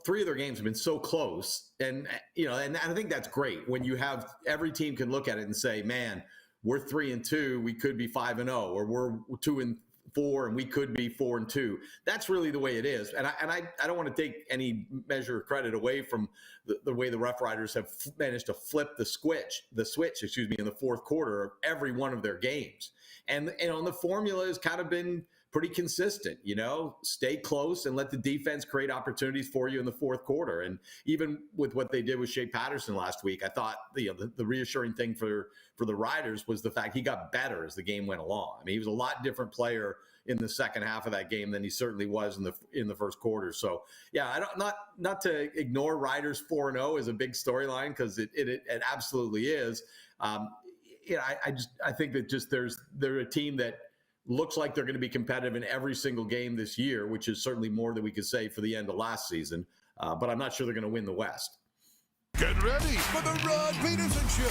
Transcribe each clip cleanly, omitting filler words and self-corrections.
three of their games have been so close. And, and I think that's great when you have every team can look at it and say, man, we're 3-2, we could be 5-0, or we're 2-4 and we could be 4-2. That's really the way it is. And I don't want to take any measure of credit away from the way the Rough Riders have managed to flip the switch, in the fourth quarter of every one of their games. And the formula has kind of been pretty consistent, stay close and let the defense create opportunities for you in the fourth quarter. And even with what they did with Shea Patterson last week, I thought the reassuring thing for the Riders was the fact he got better as the game went along. I mean, he was a lot different player in the second half of that game than he certainly was in the first quarter. So yeah, not to ignore Riders 4-0 as a big storyline, because it absolutely is. I think that they're a team that looks like they're going to be competitive in every single game this year, which is certainly more than we could say for the end of last season. But I'm not sure they're going to win the West. Get ready for the Rod Pedersen Show.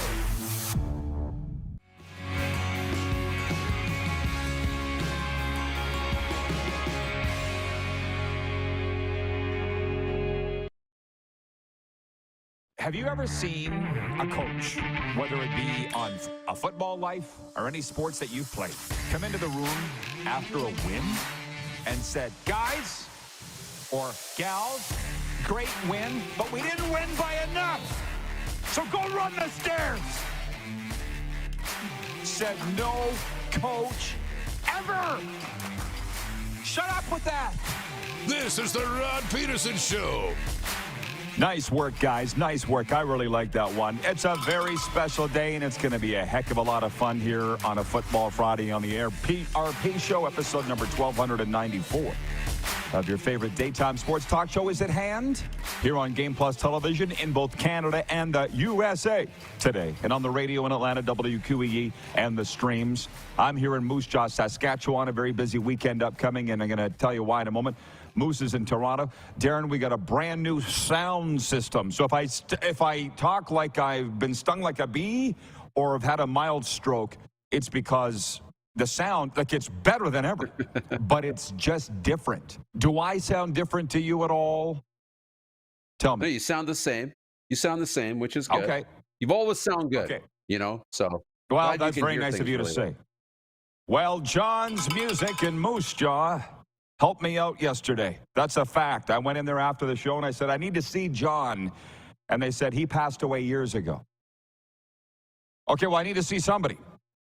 Have you ever seen a coach, whether it be on a football life or any sports that you've played, come into the room after a win and said, guys or gals, great win, but we didn't win by enough, so go run the stairs? Said no coach ever. Shut up with that. This is the Rod Pedersen Show. Nice work, guys. Nice work. I really like that one. It's a very special day, and it's going to be a heck of a lot of fun here on a Football Friday on the Air. PRP Show, episode number 1294 of your favorite daytime sports talk show is at hand here on Game Plus Television in both Canada and the USA today, and on the radio in Atlanta, WQEE, and the streams. I'm here in Moose Jaw, Saskatchewan. A very busy weekend upcoming, and I'm going to tell you why in a moment. Moose is in Toronto. Darren, we got a brand new sound system. So if I talk like I've been stung like a bee or have had a mild stroke, it's because the sound, it's better than ever, but it's just different. Do I sound different to you at all? Tell me. No, you sound the same. You sound the same, which is good. Okay. You've always sound good. Okay. So. Well, that's very nice of you to say. Well, John's Music in Moose Jaw helped me out yesterday. That's a fact. I went in there after the show and I said, I need to see John. And they said, he passed away years ago. Okay, well, I need to see somebody.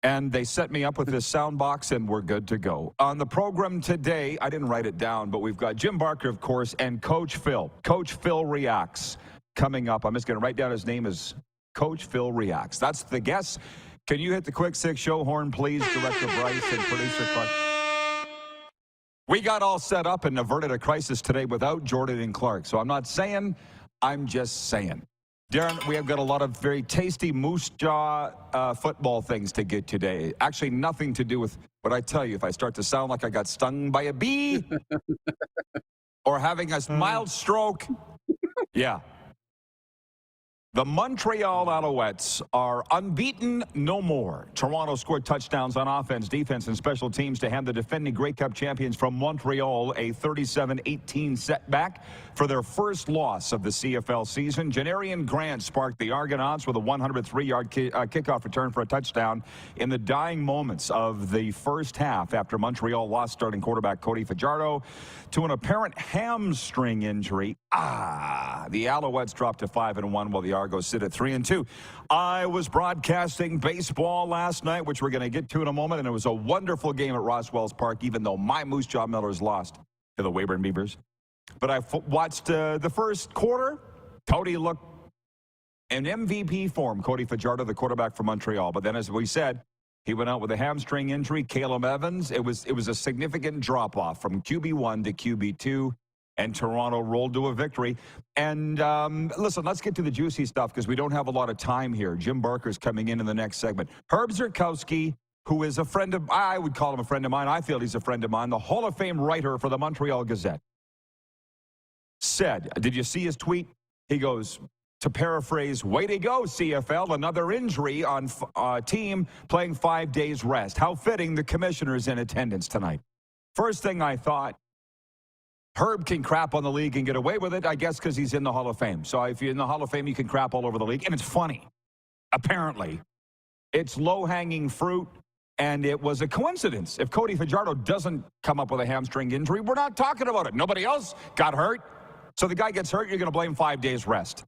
And they set me up with this sound box and we're good to go. On the program today, I didn't write it down, but we've got Jim Barker, of course, and Coach Phil. Coach Phil Reacts coming up. I'm just going to write down his name as Coach Phil Reacts. That's the guess. Can you hit the quick six show horn, please, Director Bryce and Producer Clark? We got all set up and averted a crisis today without Jordan and Clark. So I'm not saying, I'm just saying. Darren, we have got a lot of very tasty Moose Jaw football things to get today. Actually, nothing to do with what I tell you. If I start to sound like I got stung by a bee or having a mild stroke, yeah. The Montreal Alouettes are unbeaten no more. Toronto scored touchdowns on offense, defense, and special teams to hand the defending Grey Cup champions from Montreal a 37-18 setback for their first loss of the CFL season. Janarian Grant sparked the Argonauts with a 103-yard kickoff return for a touchdown in the dying moments of the first half after Montreal lost starting quarterback Cody Fajardo to an apparent hamstring injury. The Alouettes dropped to 5-1 while the Argos sit at 3-2. I was broadcasting baseball last night, which we're going to get to in a moment, and it was a wonderful game at Roswell's Park, even though my Moose Jaw Millers lost to the Weyburn Beavers. But I watched the first quarter. Cody looked in MVP form, Cody Fajardo, the quarterback from Montreal. But then, as we said, he went out with a hamstring injury. Caleb Evans, it was a significant drop-off from QB1 to QB2. And Toronto rolled to a victory. And listen, let's get to the juicy stuff because we don't have a lot of time here. Jim Barker's coming in the next segment. Herb Zurkowski, who is a friend of, I would call him a friend of mine. I feel he's a friend of mine. The Hall of Fame writer for the Montreal Gazette said, did you see his tweet? He goes, to paraphrase, way to go, CFL. Another injury on team playing 5 days rest. How fitting the commissioner's in attendance tonight. First thing I thought, Herb can crap on the league and get away with it, I guess, because he's in the Hall of Fame. So if you're in the Hall of Fame, you can crap all over the league. And it's funny. Apparently, it's low-hanging fruit, and it was a coincidence. If Cody Fajardo doesn't come up with a hamstring injury, we're not talking about it. Nobody else got hurt. So the guy gets hurt, you're going to blame 5 days rest.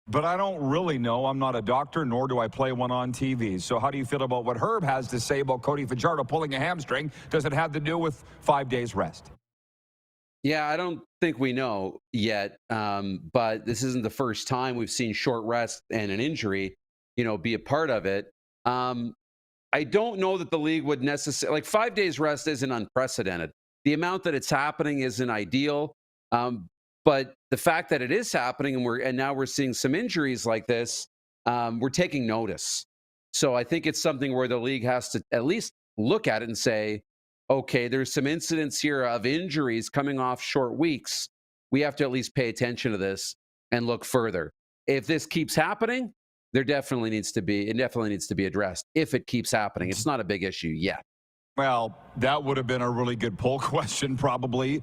But I don't really know. I'm not a doctor, nor do I play one on TV. So how do you feel about what Herb has to say about Cody Fajardo pulling a hamstring? Does it have to do with 5 days rest? Yeah, I don't think we know yet. But this isn't the first time we've seen short rest and an injury, be a part of it. I don't know that the league would necessarily, 5 days rest isn't unprecedented. The amount that it's happening isn't ideal. But the fact that it is happening and now we're seeing some injuries like this, we're taking notice. So I think it's something where the league has to at least look at it and say, okay, there's some incidents here of injuries coming off short weeks. We have to at least pay attention to this and look further. If this keeps happening, it definitely needs to be addressed. If it keeps happening, it's not a big issue yet. Well, that would have been a really good poll question, probably.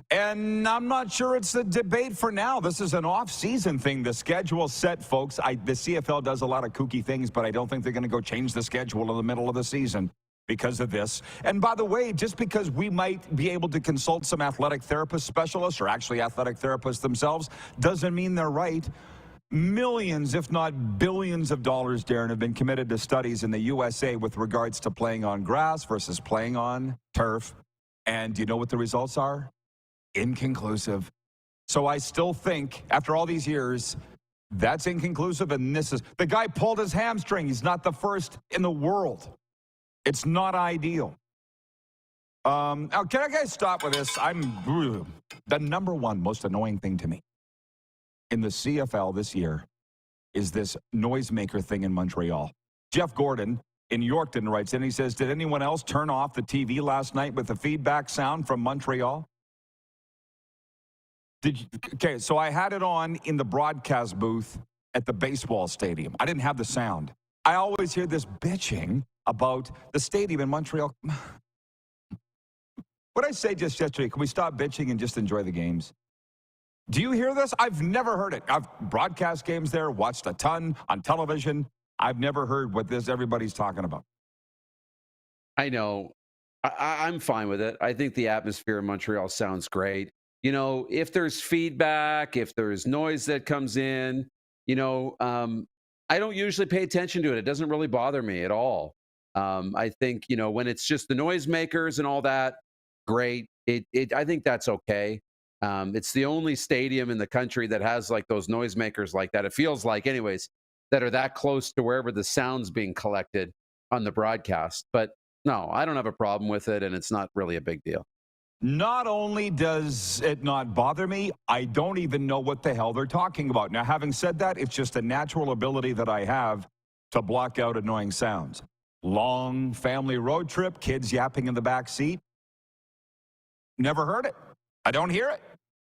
And I'm not sure it's a debate for now. This is an off-season thing. The schedule's set, folks. The CFL does a lot of kooky things, but I don't think they're going to go change the schedule in the middle of the season because of this. And by the way, just because we might be able to consult some athletic therapist specialists or actually athletic therapists themselves doesn't mean they're right. Millions, if not billions of dollars, Darren, have been committed to studies in the USA with regards to playing on grass versus playing on turf. And do you know what the results are? Inconclusive. So I still think, after all these years, that's inconclusive, and the guy pulled his hamstring. He's not the first in the world. It's not ideal. Now, can I guys stop with this? The number one most annoying thing to me in the CFL this year is this noisemaker thing in Montreal. Jeff Gordon in Yorkton writes in, he says, did anyone else turn off the TV last night with the feedback sound from Montreal? Okay, so I had it on in the broadcast booth at the baseball stadium. I didn't have the sound. I always hear this bitching about the stadium in Montreal. What I say just yesterday, can we stop bitching and just enjoy the games? Do you hear this? I've never heard it. I've broadcast games there, watched a ton on television. I've never heard what everybody's talking about. I know. I'm fine with it. I think the atmosphere in Montreal sounds great. If there's feedback, if there's noise that comes in, I don't usually pay attention to it. It doesn't really bother me at all. I think, when it's just the noisemakers and all that, great. I think that's okay. It's the only stadium in the country that has those noisemakers like that. It feels like, anyways, that are that close to wherever the sound's being collected on the broadcast. But no, I don't have a problem with it, and it's not really a big deal. Not only does it not bother me, I don't even know what the hell they're talking about. Now, having said that, it's just a natural ability that I have to block out annoying sounds. Long family road trip, kids yapping in the back seat. Never heard it. I don't hear it.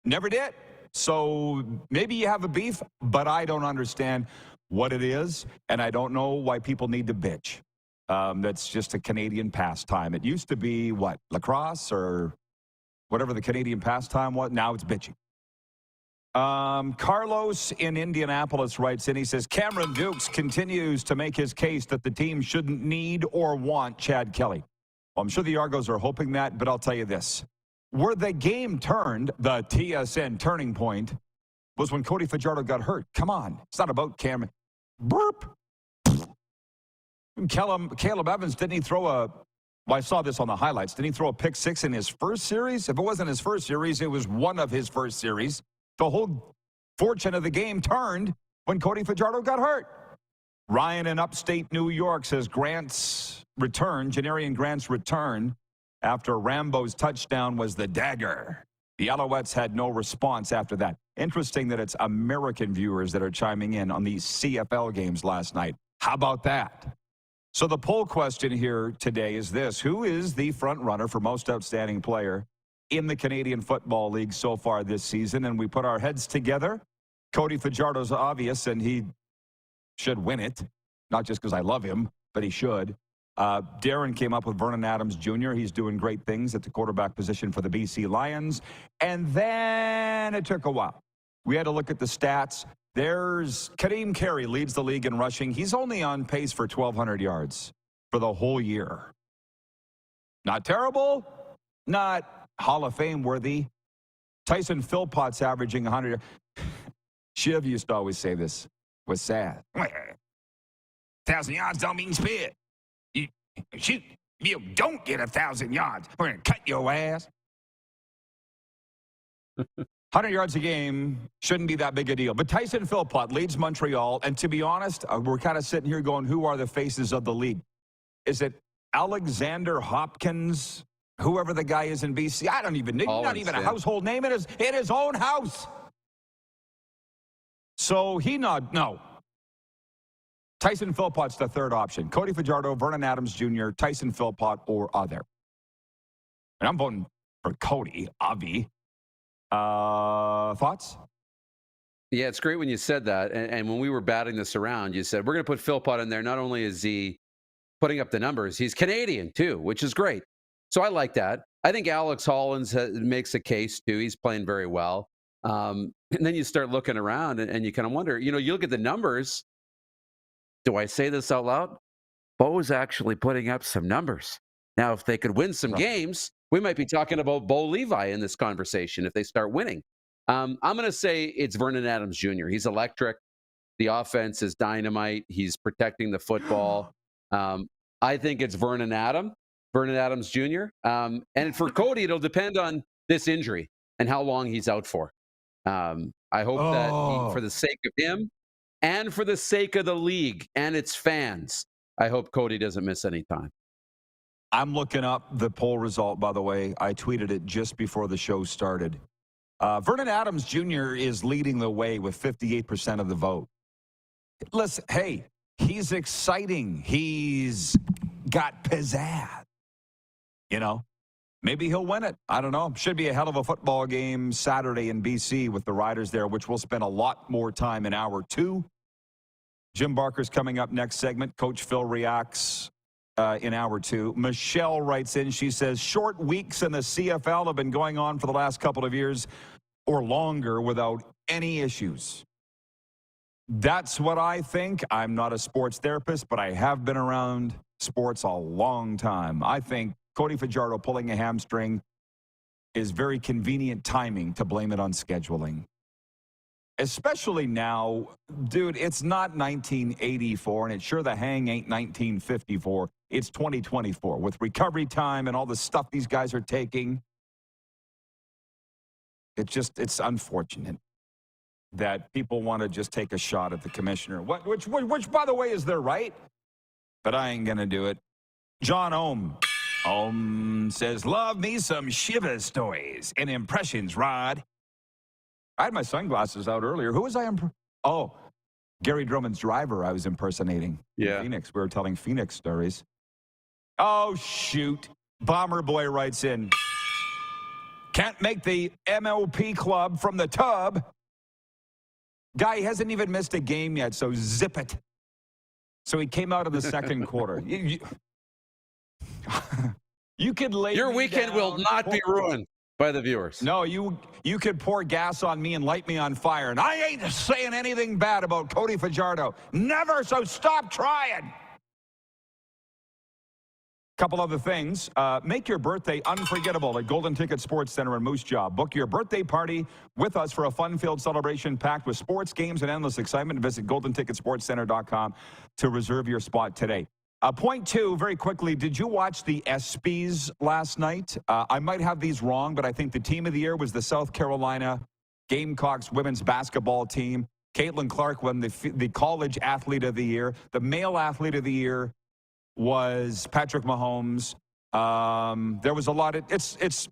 Never did. So maybe you have a beef, but I don't understand what it is, and I don't know why people need to bitch. That's just a Canadian pastime. It used to be, lacrosse or whatever the Canadian pastime was. Now it's bitching. Carlos in Indianapolis writes in, he says, Cameron Dukes continues to make his case that the team shouldn't need or want Chad Kelly. Well, I'm sure the Argos are hoping that, but I'll tell you this. Where the game turned, the TSN turning point, was when Cody Fajardo got hurt. Come on. It's not about Cameron. Burp. Caleb Evans, didn't he throw I saw this on the highlights. Didn't he throw a pick six in his first series? If it wasn't his first series, it was one of his first series. The whole fortune of the game turned when Cody Fajardo got hurt. Ryan in upstate New York says Janarian Grant's return after Rambo's touchdown was the dagger. The Alouettes had no response after that. Interesting that it's American viewers that are chiming in on these CFL games last night. How about that? So the poll question here today is this. Who is the front runner for most outstanding player in the Canadian Football League so far this season? And we put our heads together. Cody Fajardo's obvious, and he should win it. Not just because I love him, but he should. Darren came up with Vernon Adams Jr. He's doing great things at the quarterback position for the BC Lions. And then it took a while. We had to look at the stats. There's Kadeem Carey leads the league in rushing. He's only on pace for 1,200 yards for the whole year. Not terrible, not Hall of Fame worthy. Tyson Philpott's averaging 100. Shiv used to always say this was sad. 1,000 yards don't mean spit. You don't get 1,000 yards. We're going to cut your ass. 100 yards a game shouldn't be that big a deal. But Tyson Philpott leads Montreal. And to be honest, we're kind of sitting here going, who are the faces of the league? Is it Alexander Hopkins, whoever the guy is in BC? I don't even know. Not even a household name in his own house. So no. Tyson Philpott's the third option. Cody Fajardo, Vernon Adams Jr., Tyson Philpott, or other. And I'm voting for Cody, Avi. Thoughts? Yeah, it's great when you said that. And when we were batting this around, you said, we're going to put Philpott in there. Not only is he putting up the numbers, he's Canadian too, which is great. So I like that. I think Alex Hollins makes a case too. He's playing very well. And then you start looking around and you kind of wonder, you look at the numbers. Do I say this out loud? Bo's actually putting up some numbers. Now, if they could win some games, we might be talking about Bo Levi in this conversation if they start winning. I'm going to say it's Vernon Adams Jr. He's electric. The offense is dynamite. He's protecting the football. I think it's Vernon Adams Jr. And for Cody, it'll depend on this injury and how long he's out for. I hope that for the sake of him and for the sake of the league and its fans, I hope Cody doesn't miss any time. I'm looking up the poll result, by the way. I tweeted it just before the show started. Vernon Adams Jr. is leading the way with 58% of the vote. Listen, hey, he's exciting. He's got pizzazz. Maybe he'll win it. I don't know. Should be a hell of a football game Saturday in BC with the Riders there, which will spend a lot more time in hour 2. Jim Barker's coming up next segment. Coach Phil reacts in hour 2. Michelle writes in. She says, short weeks in the CFL have been going on for the last couple of years or longer without any issues. That's what I think. I'm not a sports therapist, but I have been around sports a long time. I think Cody Fajardo pulling a hamstring is very convenient timing to blame it on scheduling. Especially now, dude, it's not 1984, and it's sure the hang ain't 1954. It's 2024. With recovery time and all the stuff these guys are taking, it's unfortunate that people want to just take a shot at the commissioner, which by the way, is their right, but I ain't going to do it. John Ohm says, love me some Shiva stories and impressions, Rod. I had my sunglasses out earlier. Who was I? Gary Drummond's driver I was impersonating. Yeah. Phoenix. We were telling Phoenix stories. Oh, shoot. Bomber Boy writes in. Can't make the MLP club from the tub. Guy hasn't even missed a game yet, so zip it. So he came out of the second quarter. You could lay your weekend will not be ruined by the viewers. No, you could pour gas on me and light me on fire, and I ain't saying anything bad about Cody Fajardo. Never, so stop trying. Couple other things. Make your birthday unforgettable at Golden Ticket Sports Center in Moose Jaw. Book your birthday party with us for a fun-filled celebration packed with sports, games, and endless excitement. Visit GoldenTicketSportsCenter.com to reserve your spot today. Point 2, very quickly, did you watch the ESPYs last night? I might have these wrong, but I think the team of the year was the South Carolina Gamecocks women's basketball team. Caitlin Clark won the college athlete of the year. The male athlete of the year was Patrick Mahomes. There was a lot of, listen,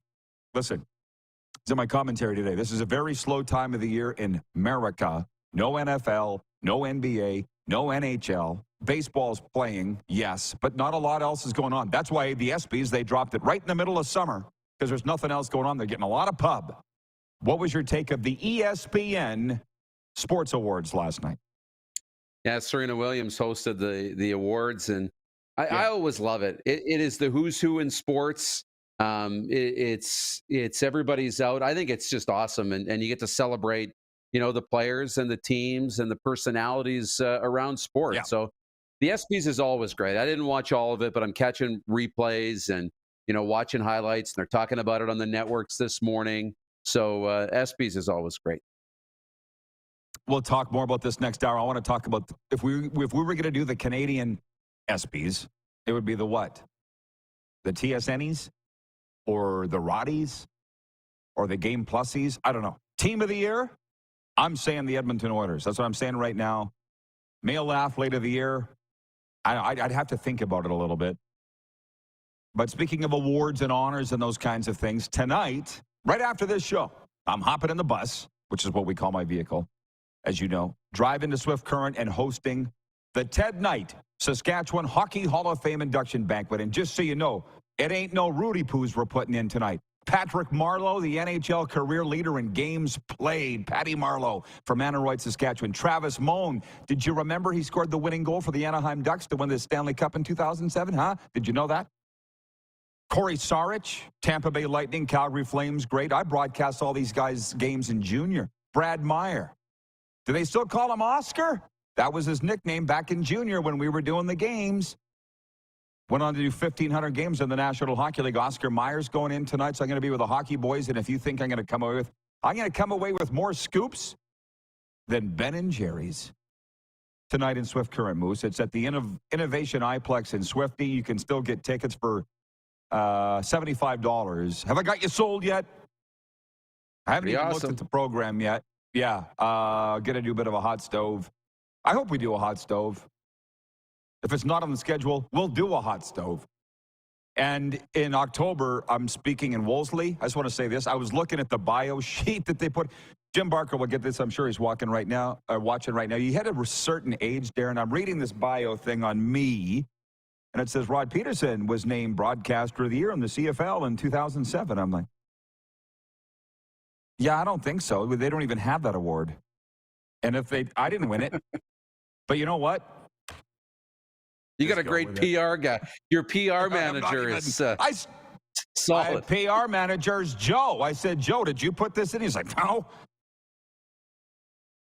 it's in my commentary today. This is a very slow time of the year in America. No NFL, no NBA, no NHL. Baseball's playing, yes, but not a lot else is going on. That's why the ESPYs, they dropped it right in the middle of summer because there's nothing else going on. They're getting a lot of pub. What was your take of the ESPN Sports Awards last night? Yeah, Serena Williams hosted the awards, and I always love it. It is the who's who in sports. It's everybody's out. I think it's just awesome, and you get to celebrate, the players and the teams and the personalities around Yeah. sports. So the ESPYS is always great. I didn't watch all of it, but I'm catching replays and watching highlights. And they're talking about it on the networks this morning. So ESPYS is always great. We'll talk more about this next hour. I want to talk about if we were going to do the Canadian ESPYs, it would be the what? The TSNs or the Roddies or the Game Plusies? I don't know. Team of the year? I'm saying the Edmonton Oilers. That's what I'm saying right now. Male athlete of the year? I'd have to think about it a little bit. But speaking of awards and honors and those kinds of things, tonight, right after this show, I'm hopping in the bus, which is what we call my vehicle, as you know, drive into Swift Current and hosting the Ted Knight Saskatchewan Hockey Hall of Fame induction banquet. And just so you know, it ain't no Rudy Poos we're putting in tonight. Patrick Marleau, the NHL career leader in games played. Patty Marleau from Aneroid, Saskatchewan. Travis Moan, did you remember he scored the winning goal for the Anaheim Ducks to win the Stanley Cup in 2007? Huh? Did you know that? Corey Sarich, Tampa Bay Lightning, Calgary Flames, great. I broadcast all these guys' games in junior. Brad Meyer. Do they still call him Oscar? That was his nickname back in junior when we were doing the games. Went on to do 1,500 games in the National Hockey League. Oscar Meyer's going in tonight, so I'm going to be with the Hockey Boys. And if you think I'm going to come away with more scoops than Ben and Jerry's tonight in Swift Current, Moose. It's at the Innovation iPlex in Swifty. You can still get tickets for $75. Have I got you sold yet? I haven't even looked at the program yet. Yeah, going to do a bit of a hot stove. I hope we do a hot stove. If it's not on the schedule, we'll do a hot stove. And in October, I'm speaking in Wolseley. I just want to say this. I was looking at the bio sheet that they put. Jim Barker will get this. I'm sure he's watching right now. You had a certain age, Darren. I'm reading this bio thing on me, and it says Rod Pedersen was named Broadcaster of the Year in the CFL in 2007. I'm like, yeah, I don't think so. They don't even have that award. And I didn't win it. But you know what? You got a great PR guy. Your PR manager is solid. PR manager's Joe. I said, Joe, did you put this in? He's like, no.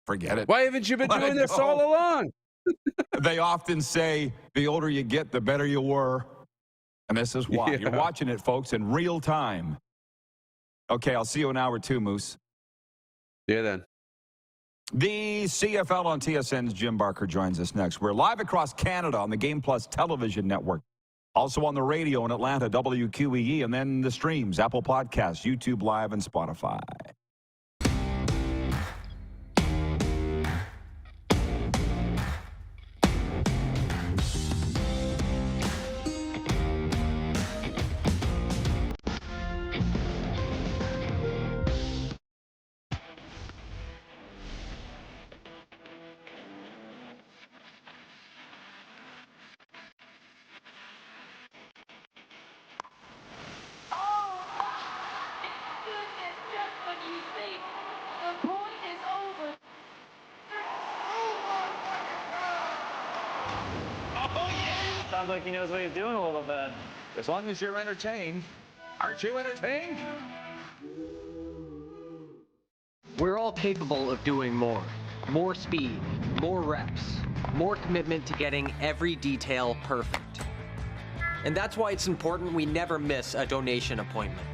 Forget it. Why haven't you been doing this all along? They often say, the older you get, the better you were. And this is why. Yeah. You're watching it, folks, in real time. Okay, I'll see you in hour 2, Moose. Yeah, then. The CFL on TSN's Jim Barker joins us next. We're live across Canada on the Game Plus television network. Also on the radio in Atlanta, WQEE, and then the streams, Apple Podcasts, YouTube Live, and Spotify. Sounds like he knows what he's doing a little bit. As long as you're entertained. Aren't you entertained? We're all capable of doing more. More speed, more reps, more commitment to getting every detail perfect. And that's why it's important we never miss a donation appointment.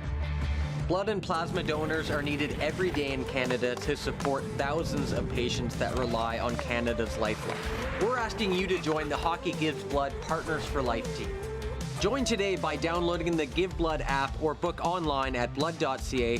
Blood and plasma donors are needed every day in Canada to support thousands of patients that rely on Canada's lifeline. We're asking you to join the Hockey Gives Blood Partners for Life team. Join today by downloading the Give Blood app or book online at blood.ca/.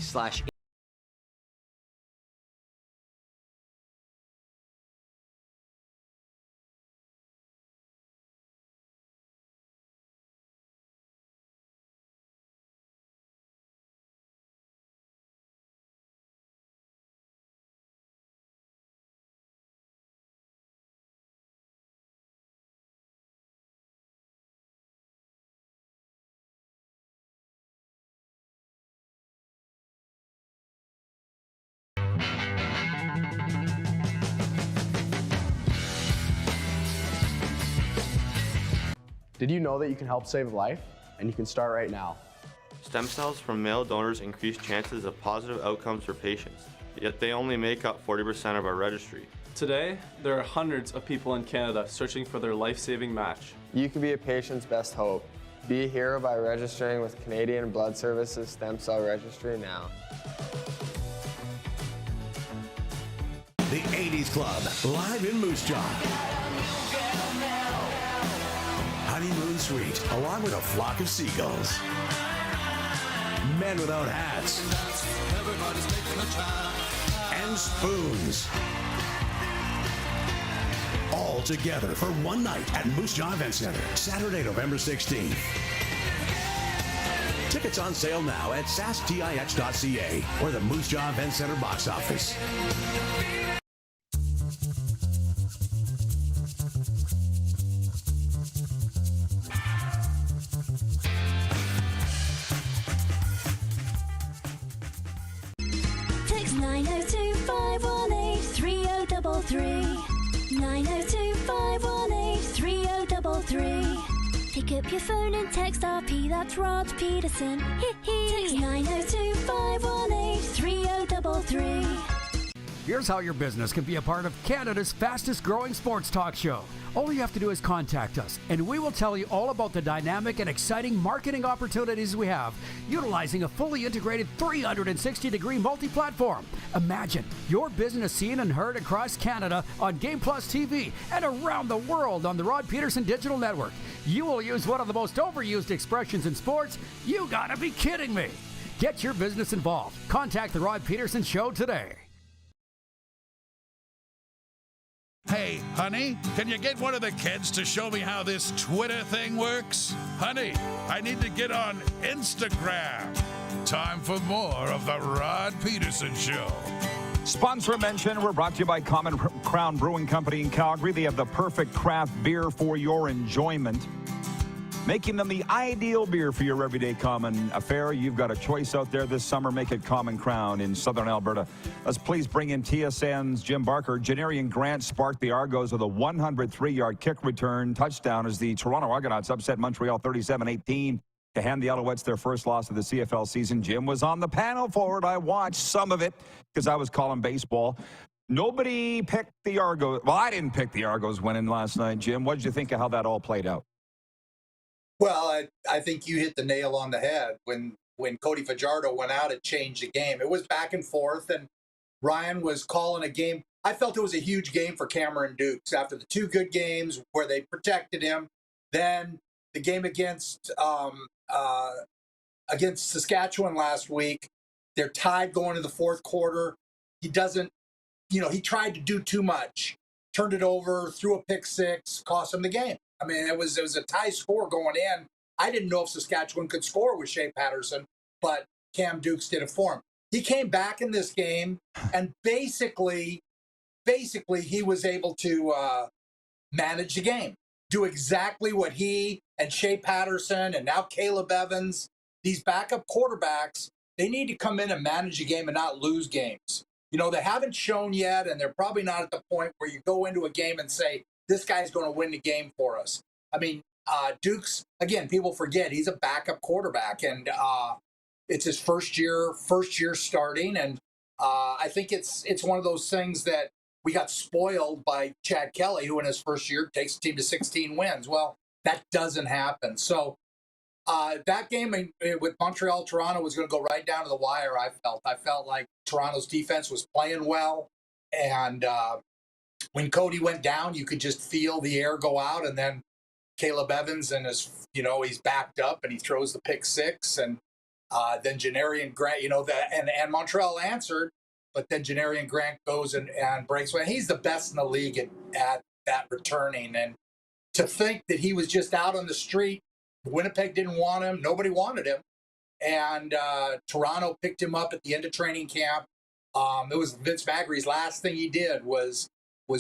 Did you know that you can help save a life? And you can start right now. Stem cells from male donors increase chances of positive outcomes for patients, yet they only make up 40% of our registry. Today, there are hundreds of people in Canada searching for their life-saving match. You can be a patient's best hope. Be a hero by registering with Canadian Blood Services Stem Cell Registry now. The 80s Club, live in Moose Jaw. Honeymoon Suite, along with a flock of seagulls. Men without hats. And spoons. All together for one night at Moose Jaw Event Center, Saturday, November 16th. Tickets on sale now at sastix.ca or the Moose Jaw Event Center box office. Text 902-518-3033. 902-518-3033. Pick up your phone and text RP, that's Rod Pedersen. Text 902-518-3033. Here's how your business can be a part of Canada's fastest growing sports talk show. All you have to do is contact us, and we will tell you all about the dynamic and exciting marketing opportunities we have, utilizing a fully integrated 360-degree multi-platform. Imagine your business seen and heard across Canada on Game Plus TV and around the world on the Rod Pedersen Digital Network. You will use one of the most overused expressions in sports. You gotta be kidding me. Get your business involved. Contact the Rod Pedersen Show today. Hey, honey, can you get one of the kids to show me how this Twitter thing works? Honey, I need to get on Instagram. Time for more of the Rod Pedersen Show. Sponsor mention, we're brought to you by Common Crown Brewing Company in Calgary. They have the perfect craft beer for your enjoyment, making them the ideal beer for your everyday common affair. You've got a choice out there this summer. Make it Common Crown in Southern Alberta. Let's please bring in TSN's Jim Barker. Janarian Grant sparked the Argos with a 103-yard kick return touchdown as the Toronto Argonauts upset Montreal 37-18 to hand the Alouettes their first loss of the CFL season. Jim was on the panel for it. I watched some of it because I was calling baseball. Nobody picked the Argos. Well, I didn't pick the Argos winning last night, Jim. What did you think of how that all played out? Well, I think you hit the nail on the head. When Cody Fajardo went out, it changed the game. It was back and forth, and Ryan was calling a game. I felt it was a huge game for Cameron Dukes after the two good games where they protected him. Then the game against Saskatchewan last week, they're tied going to the fourth quarter. He doesn't, he tried to do too much, turned it over, threw a pick six, cost him the game. I mean, it was a tie score going in. I didn't know if Saskatchewan could score with Shea Pedersen, but Cam Dukes did it for him. He came back in this game, and basically he was able to manage the game, do exactly what he and Shea Pedersen and now Caleb Evans, these backup quarterbacks, they need to come in and manage the game and not lose games. They haven't shown yet, and they're probably not at the point where you go into a game and say, this guy's going to win the game for us. I mean, Dukes, again, people forget he's a backup quarterback, and it's his first year starting. And I think it's one of those things that we got spoiled by Chad Kelly, who in his first year takes the team to 16 wins. Well, that doesn't happen. So that game with Montreal-Toronto was going to go right down to the wire, I felt like Toronto's defense was playing well, and when Cody went down, you could just feel the air go out, and then Caleb Evans and he's backed up and he throws the pick six, and then Janarian Grant, and Montreal answered, but then Janarian Grant goes and breaks away. He's the best in the league at that returning, and to think that he was just out on the street, Winnipeg didn't want him, nobody wanted him, and Toronto picked him up at the end of training camp. It was Vince Magri's last thing he did was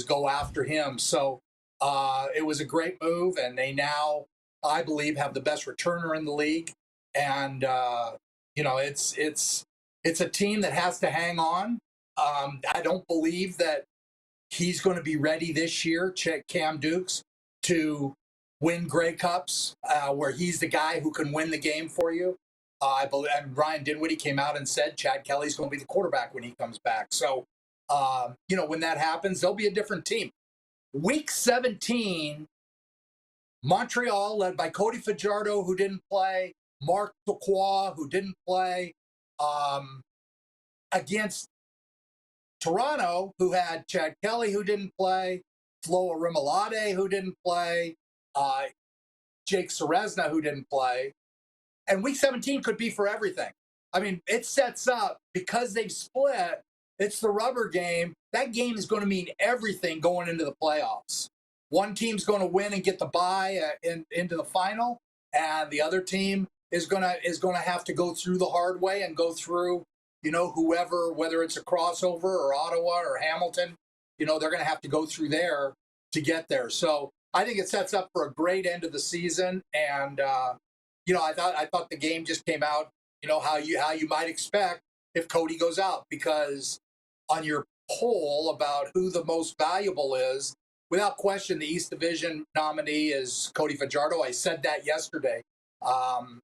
go after him. So it was a great move, and they now, I believe, have the best returner in the league. And it's a team that has to hang on. I don't believe that he's going to be ready this year, Cam Dukes, to win Grey Cups, where he's the guy who can win the game for you. I believe, and Ryan Dinwiddie came out and said Chad Kelly's going to be the quarterback when he comes back. So, when that happens, they'll be a different team. Week 17, Montreal, led by Cody Fajardo, who didn't play, Marc Ducroix, who didn't play, against Toronto, who had Chad Kelly, who didn't play, Flo Arimolade, who didn't play, Jake Serezna, who didn't play. And week 17 could be for everything. I mean, it sets up, because they've split, it's the rubber game. That game is going to mean everything going into the playoffs. One team's going to win and get the bye into the final, and the other team is going to have to go through the hard way and go through, whoever, whether it's a crossover or Ottawa or Hamilton, they're going to have to go through there to get there. So I think it sets up for a great end of the season. And, I thought the game just came out, how you might expect if Cody goes out, because on your poll about who the most valuable is, without question, the East Division nominee is Cody Fajardo. I said that yesterday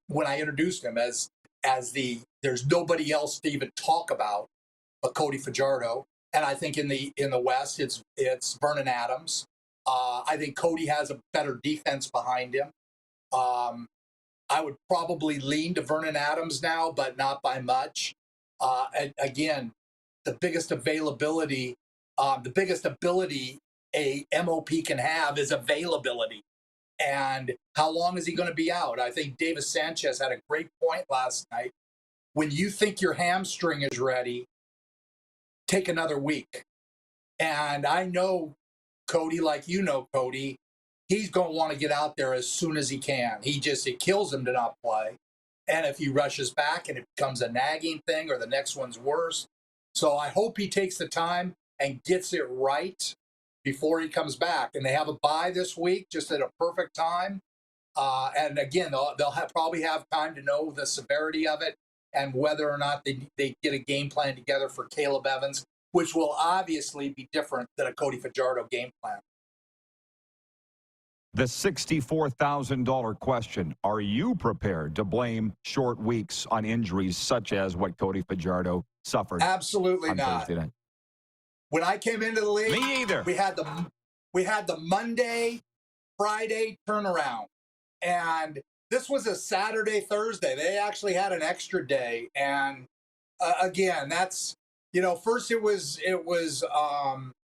when I introduced him as there's nobody else to even talk about but Cody Fajardo. And I think in the West, it's Vernon Adams. I think Cody has a better defense behind him. I would probably lean to Vernon Adams now, but not by much. Again, the biggest ability a MOP can have is availability. And how long is he going to be out? I think Davis Sanchez had a great point last night. When you think your hamstring is ready, take another week. And I know Cody, like Cody, he's going to want to get out there as soon as he can. It kills him to not play. And if he rushes back and it becomes a nagging thing or the next one's worse. So I hope he takes the time and gets it right before he comes back. And they have a bye this week, just at a perfect time. And again, they'll probably have time to know the severity of it and whether or not they get a game plan together for Caleb Evans, which will obviously be different than a Cody Fajardo game plan. The $64,000 question. Are you prepared to blame short weeks on injuries such as what Cody Fajardo suffered? Absolutely on not. Thursday night? When I came into the league, Me either. We had the Monday, Friday turnaround. And this was a Saturday, Thursday. They actually had an extra day. And again, that's, first it was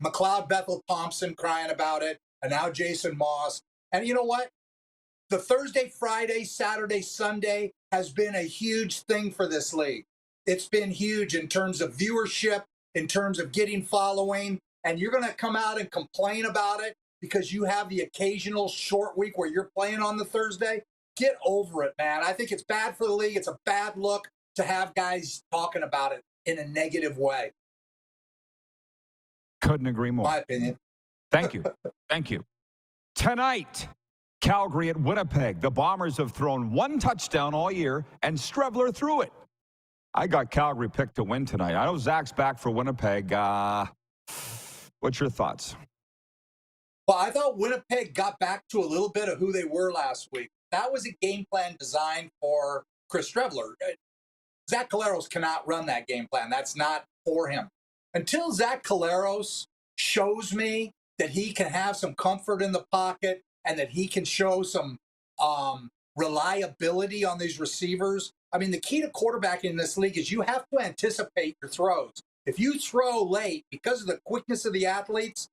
McLeod Bethel Thompson crying about it, and now Jason Moss. And you know what? The Thursday, Friday, Saturday, Sunday has been a huge thing for this league. It's been huge in terms of viewership, in terms of getting following. And you're going to come out and complain about it because you have the occasional short week where you're playing on the Thursday. Get over it, man. I think it's bad for the league. It's a bad look to have guys talking about it in a negative way. Couldn't agree more. My opinion. Thank you. Thank you. Tonight, Calgary at Winnipeg. The Bombers have thrown one touchdown all year, and Strebler threw it. I got Calgary picked to win tonight. I know Zach's back for Winnipeg. What's your thoughts? Well, I thought Winnipeg got back to a little bit of who they were last week. That was a game plan designed for Chris Strebler. Zach Collaros cannot run that game plan. That's not for him. Until Zach Collaros shows me that he can have some comfort in the pocket and that he can show some reliability on these receivers. I mean, the key to quarterbacking in this league is you have to anticipate your throws. If you throw late, because of the quickness of the athletes,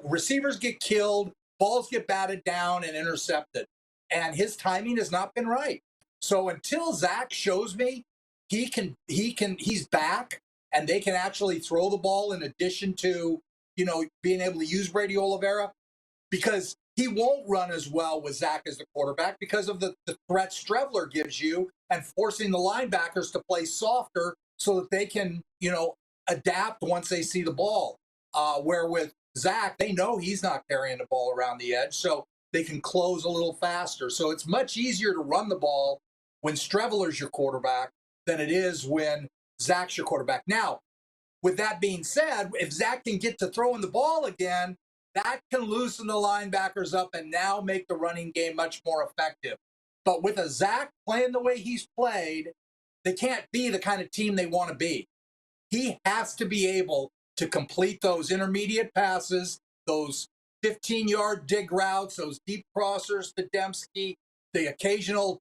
receivers get killed, balls get batted down and intercepted. And his timing has not been right. So until Zach shows me he's back and they can actually throw the ball in addition to, being able to use Brady Oliveira, because he won't run as well with Zach as the quarterback because of the threat Strebler gives you and forcing the linebackers to play softer so that they can, adapt once they see the ball. Where with Zach, they know he's not carrying the ball around the edge, so they can close a little faster. So it's much easier to run the ball when Strebler's your quarterback than it is when Zach's your quarterback. Now, with that being said, if Zach can get to throwing the ball again, that can loosen the linebackers up and now make the running game much more effective. But with a Zach playing the way he's played, they can't be the kind of team they want to be. He has to be able to complete those intermediate passes, those 15-yard dig routes, those deep crossers to Dembski, the occasional,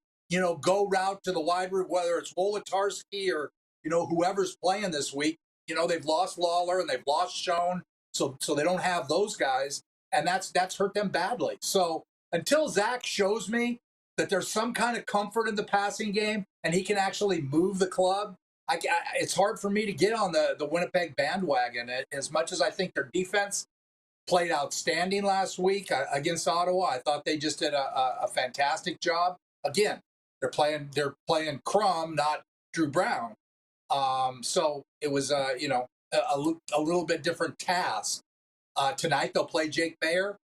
go route to the wide route, whether it's Wolotarski or, whoever's playing this week. They've lost Lawler and they've lost Schoen, so they don't have those guys, and that's hurt them badly. So until Zach shows me that there's some kind of comfort in the passing game and he can actually move the club, it's hard for me to get on the Winnipeg bandwagon. As much as I think their defense played outstanding last week against Ottawa, I thought they just did a fantastic job. Again, they're playing Crum, not Drew Brown. So it was a little bit different task. Tonight they'll play Jake Mayer.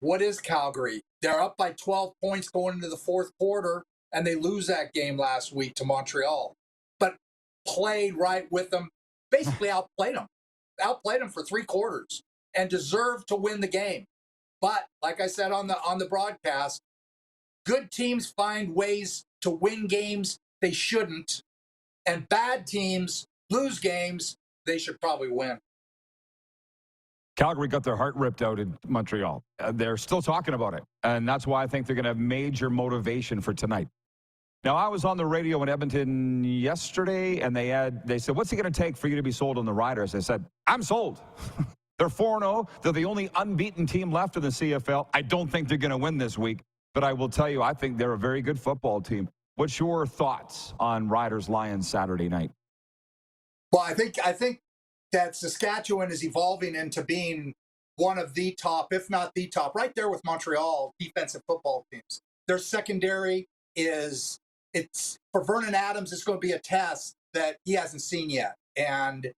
What is Calgary? They're up by 12 points going into the fourth quarter, and they lose that game last week to Montreal. But played right with them, basically outplayed them for 3 quarters, and deserved to win the game. But like I said on the broadcast, good teams find ways to win games they shouldn't, and bad teams lose games they should probably win. Calgary got their heart ripped out in Montreal. They're still talking about it, and that's why I think they're going to have major motivation for tonight. Now, I was on the radio in Edmonton yesterday, and they said, what's it going to take for you to be sold on the Riders? I said, I'm sold. They're 4-0. They're the only unbeaten team left in the CFL. I don't think they're going to win this week, but I will tell you, I think they're a very good football team. What's your thoughts on Riders-Lions Saturday night? Well, I think that Saskatchewan is evolving into being one of the top, if not the top, right there with Montreal defensive football teams. Their secondary for Vernon Adams, it's going to be a test that he hasn't seen yet. And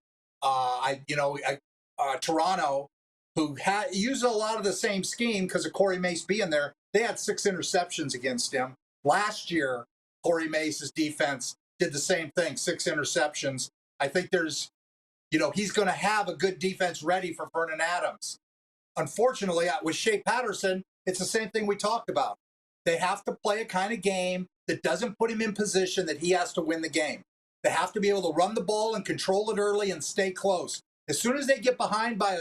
Toronto, who used a lot of the same scheme because of Corey Mace being there, they had 6 interceptions against him. Last year, Corey Mace's defense did the same thing, 6 interceptions. I think he's going to have a good defense ready for Vernon Adams. Unfortunately, with Shea Pedersen, it's the same thing we talked about. They have to play a kind of game that doesn't put him in position that he has to win the game. They have to be able to run the ball and control it early and stay close. As soon as they get behind by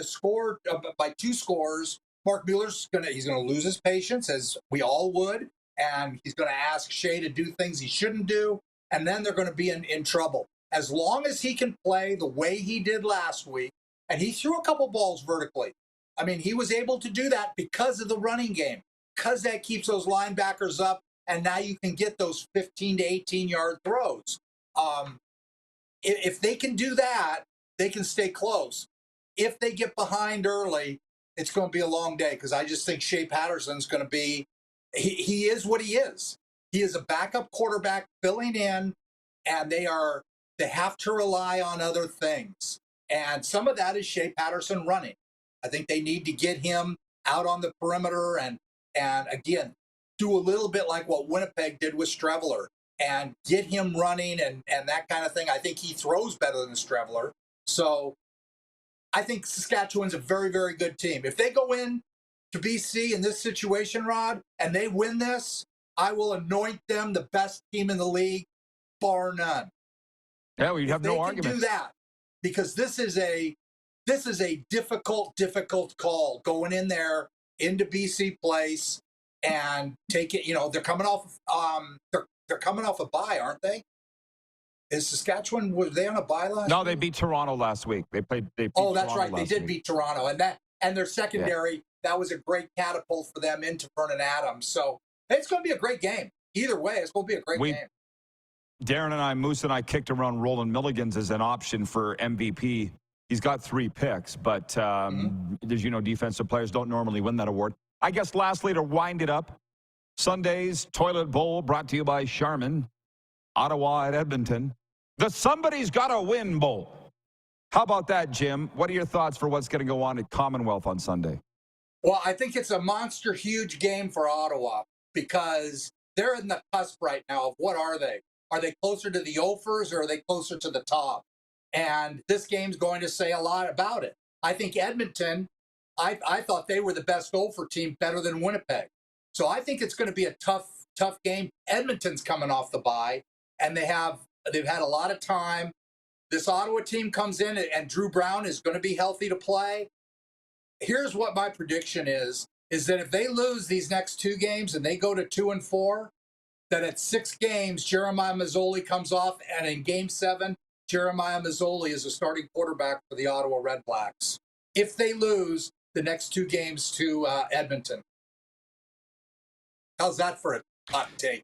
by 2 scores, Mark Mueller's going to lose his patience, as we all would, and he's going to ask Shea to do things he shouldn't do, and then they're going to be in trouble. As long as he can play the way he did last week, and he threw a couple balls vertically. I mean, he was able to do that because of the running game, because that keeps those linebackers up, and now you can get those 15 to 18-yard throws. If they can do that, they can stay close. If they get behind early, it's going to be a long day, because I just think Shea Patterson's going to be – he is what he is. He is a backup quarterback filling in, and they have to rely on other things. And some of that is Shea Patterson running. I think they need to get him out on the perimeter and again, do a little bit like what Winnipeg did with Streveler and get him running and that kind of thing. I think he throws better than Streveler. So I think Saskatchewan's a very, very good team. If they go in to BC in this situation, Rod, and they win this, I will anoint them the best team in the league, bar none. Yeah, well, you have no argument. They can do that, because this is a difficult call going in there into BC Place and take it. They're coming off they're coming off a bye, aren't they? Is Saskatchewan, were they on a bye last? No, they beat Toronto last week. They beat that's Toronto right. They did week. beat Toronto, and their secondary, that was a great catapult for them into Vernon Adams. So it's going to be a great game. Either way, it's going to be a great game. Darren and I, Moose and I, kicked around Roland Milligan's as an option for MVP. He's got 3 picks, but as you know, defensive players don't normally win that award. I guess lastly, to wind it up, Sunday's Toilet Bowl brought to you by Charmin, Ottawa at Edmonton. The Somebody's Gotta Win Bowl. How about that, Jim? What are your thoughts for what's going to go on at Commonwealth on Sunday? Well, I think it's a monster huge game for Ottawa, because they're in the cusp right now of what are they? Are they closer to the Ophers or are they closer to the top? And this game's going to say a lot about it. I think Edmonton, I thought they were the best Gopher team, better than Winnipeg. So I think it's going to be a tough game. Edmonton's coming off the bye, and they've had a lot of time. This Ottawa team comes in, and Drew Brown is going to be healthy to play. Here's what my prediction is that if they lose these next 2 games and they go to 2-4, that at 6 games, Jeremiah Masoli comes off, and in Game 7, Jeremiah Masoli is a starting quarterback for the Ottawa Red Blacks. If they lose the next 2 games to Edmonton. How's that for a hot take?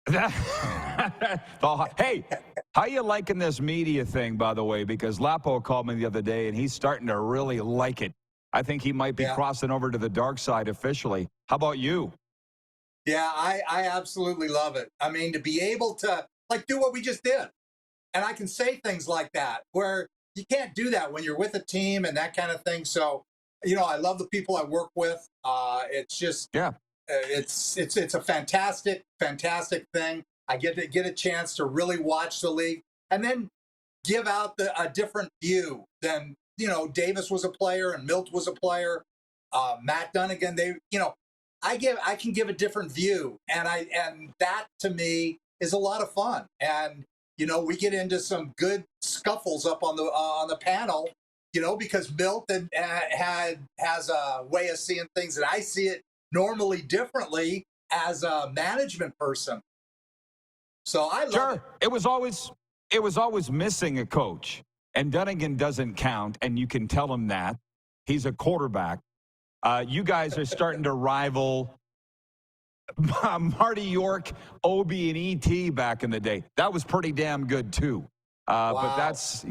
Hey, how you liking this media thing, by the way? Because Lapo called me the other day, and he's starting to really like it. I think he might be crossing over to the dark side officially. How about you? Yeah, I absolutely love it. I mean, to be able to, do what we just did. And I can say things like that, where you can't do that when you're with a team and that kind of thing. So, I love the people I work with. It's just, it's a fantastic thing. I get a chance to really watch the league and then give out a different view than, Davis was a player and Milt was a player. Matt Dunnigan, I can give a different view, and that to me is a lot of fun. And we get into some good scuffles up on the panel, because Milt has a way of seeing things, and I see it normally differently as a management person. So I love it. It was always missing a coach, and Dunnigan doesn't count, and you can tell him that. He's a quarterback. You guys are starting to rival Marty York, Obi, and E.T. back in the day. That was pretty damn good, too. Wow. But that's,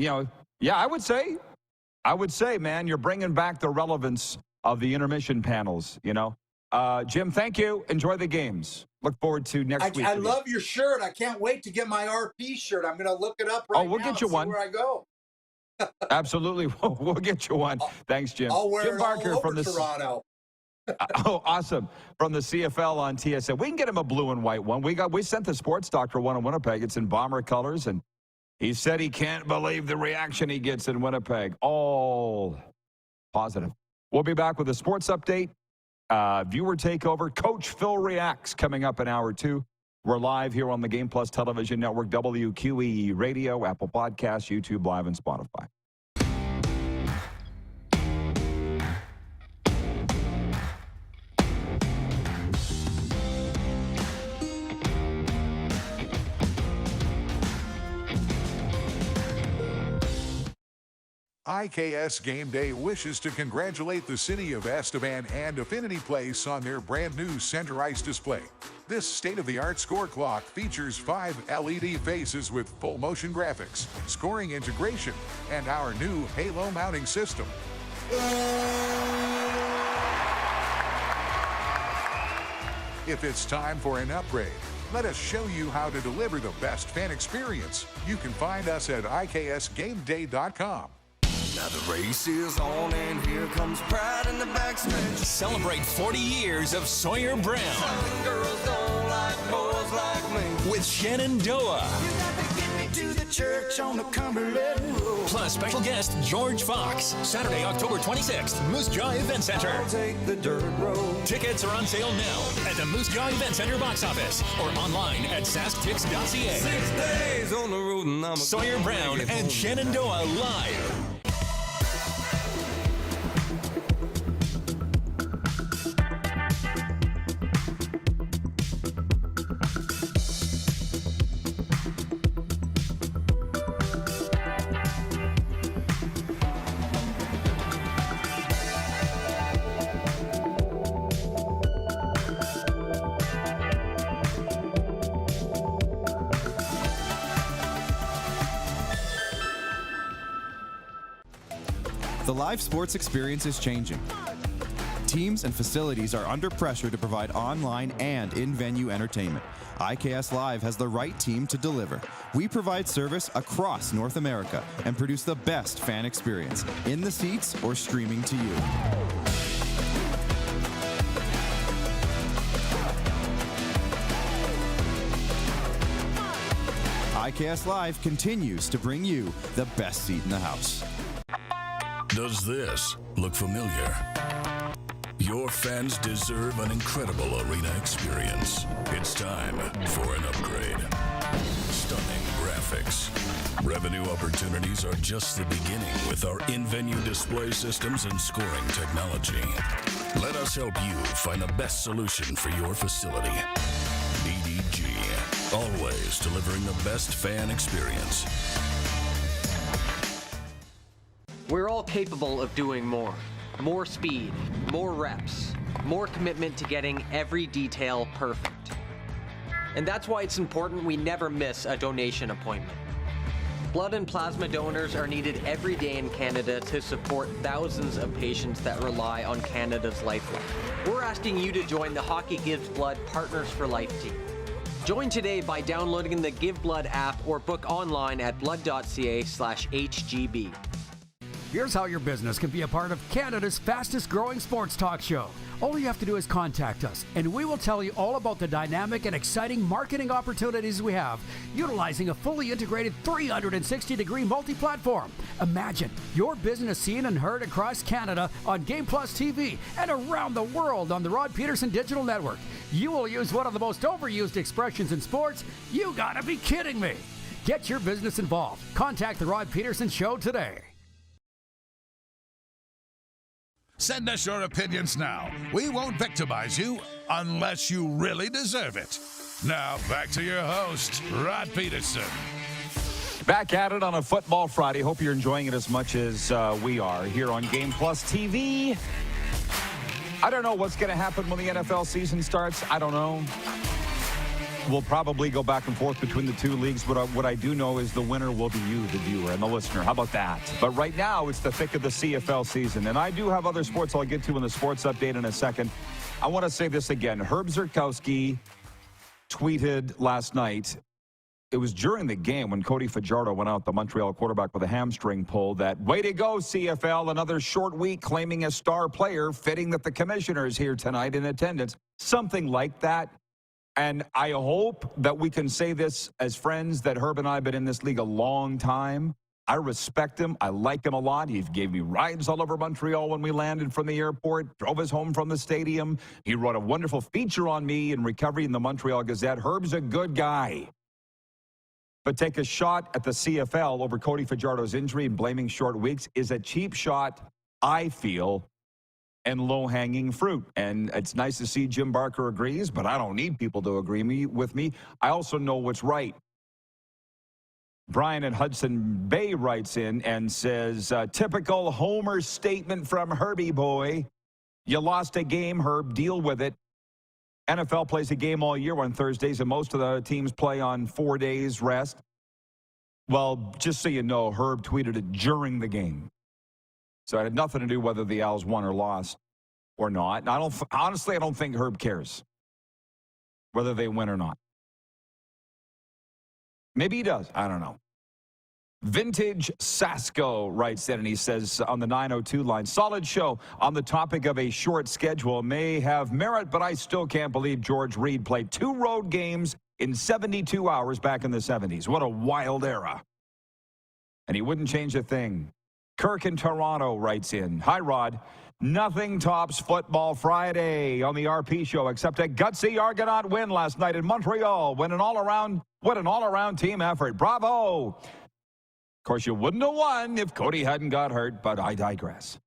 I would say, man, you're bringing back the relevance of the intermission panels, Jim, thank you. Enjoy the games. Look forward to next week. I love your shirt. I can't wait to get my RP shirt. I'm going to look it up right now. We'll get you one. Where I go. Absolutely. We'll get you one. Thanks, Jim. I'll wear Jim it Barker all from over the Toronto. Awesome. From the CFL on TSN. We can get him a blue and white one. We sent the sports doctor one in Winnipeg. It's in bomber colors, and he said he can't believe the reaction he gets in Winnipeg. All positive. We'll be back with a sports update. Viewer takeover. Coach Phil reacts coming up in hour 2. We're live here on the Game Plus Television Network, WQEE Radio, Apple Podcasts, YouTube Live, and Spotify. IKS Game Day wishes to congratulate the City of Estevan and Affinity Place on their brand new center ice display. This state-of-the-art score clock features 5 LED faces with full motion graphics, scoring integration, and our new Halo mounting system. If it's time for an upgrade, let us show you how to deliver the best fan experience. You can find us at IKSGameDay.com. Now the race is on and here comes pride in the backstretch. Celebrate 40 years of Sawyer Brown. Some girls don't like boys like me. With Shenandoah. You got to get me to the church on the Cumberland Road. Plus special guest George Fox. Saturday, October 26th, Moose Jaw Event Center. I'll take the dirt road. Tickets are on sale now at the Moose Jaw Event Center box office or online at sasktix.ca. 6 days on the road and I'm Sawyer Brown and Shenandoah live. The live sports experience is changing. Teams and facilities are under pressure to provide online and in-venue entertainment. IKS Live has the right team to deliver. We provide service across North America and produce the best fan experience, in the seats or streaming to you. IKS Live continues to bring you the best seat in the house. Does this look familiar? Your fans deserve an incredible arena experience. It's time for an upgrade. Stunning graphics. Revenue opportunities are just the beginning with our in-venue display systems and scoring technology. Let us help you find the best solution for your facility. EDG, always delivering the best fan experience. We're all capable of doing more. More speed, more reps, more commitment to getting every detail perfect. And that's why it's important we never miss a donation appointment. Blood and plasma donors are needed every day in Canada to support thousands of patients that rely on Canada's lifeline. We're asking you to join the Hockey Gives Blood Partners for Life team. Join today by downloading the Give Blood app or book online at blood.ca/HGB. Here's how your business can be a part of Canada's fastest growing sports talk show. All you have to do is contact us, and we will tell you all about the dynamic and exciting marketing opportunities we have, utilizing a fully integrated 360-degree multi-platform. Imagine your business seen and heard across Canada on Game Plus TV and around the world on the Rod Pedersen Digital Network. You will use one of the most overused expressions in sports. You gotta be kidding me. Get your business involved. Contact the Rod Pedersen Show today. Send us your opinions now. We won't victimize you unless you really deserve it. Now, back to your host, Rod Pedersen. Back at it on a Football Friday. Hope you're enjoying it as much as we are here on Game Plus TV. I don't know what's going to happen when the NFL season starts. I don't know. We'll probably go back and forth between the two leagues, but what I do know is the winner will be you, the viewer, and the listener. How about that? But right now, it's the thick of the CFL season, and I do have other sports I'll get to in the sports update in a second. I want to say this again. Herb Zurkowski tweeted last night, it was during the game when Cody Fajardo went out, the Montreal quarterback, with a hamstring pull, that, way to go, CFL, another short week claiming a star player, fitting that the commissioner is here tonight in attendance. Something like that. And I hope that we can say this as friends, that Herb and I have been in this league a long time. I respect him. I like him a lot. He gave me rides all over Montreal when we landed from the airport, drove us home from the stadium. He wrote a wonderful feature on me in recovery in the Montreal Gazette. Herb's a good guy. But take a shot at the CFL over Cody Fajardo's injury and blaming short weeks is a cheap shot, I feel, and low-hanging fruit. And it's nice to see Jim Barker agrees, but I don't need people to agree with me. I also know what's right. Brian at Hudson Bay writes in and says, typical Homer statement from Herbie boy. You lost a game, Herb. Deal with it. NFL plays a game all year on Thursdays, and most of the teams play on 4 days rest. Well, just so you know, Herb tweeted it during the game. So it had nothing to do whether the Owls won or lost or not. And honestly, I don't think Herb cares whether they win or not. Maybe he does. I don't know. Vintage Sasko writes in, and he says on the 902 line, solid show on the topic of a short schedule may have merit, but I still can't believe George Reed played 2 road games in 72 hours back in the 70s. What a wild era. And he wouldn't change a thing. Kirk in Toronto writes in, hi, Rod. Nothing tops Football Friday on the RP show except a gutsy Argonaut win last night in Montreal. What an all-around team effort. Bravo. Of course, you wouldn't have won if Cody hadn't got hurt, but I digress.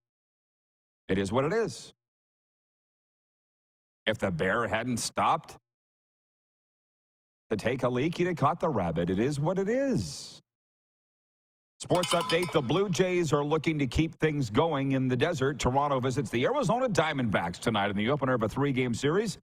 It is what it is. If the bear hadn't stopped to take a leak, he'd have caught the rabbit. It is what it is. Sports update, the Blue Jays are looking to keep things going in the desert. Toronto visits the Arizona Diamondbacks tonight in the opener of a 3-game series.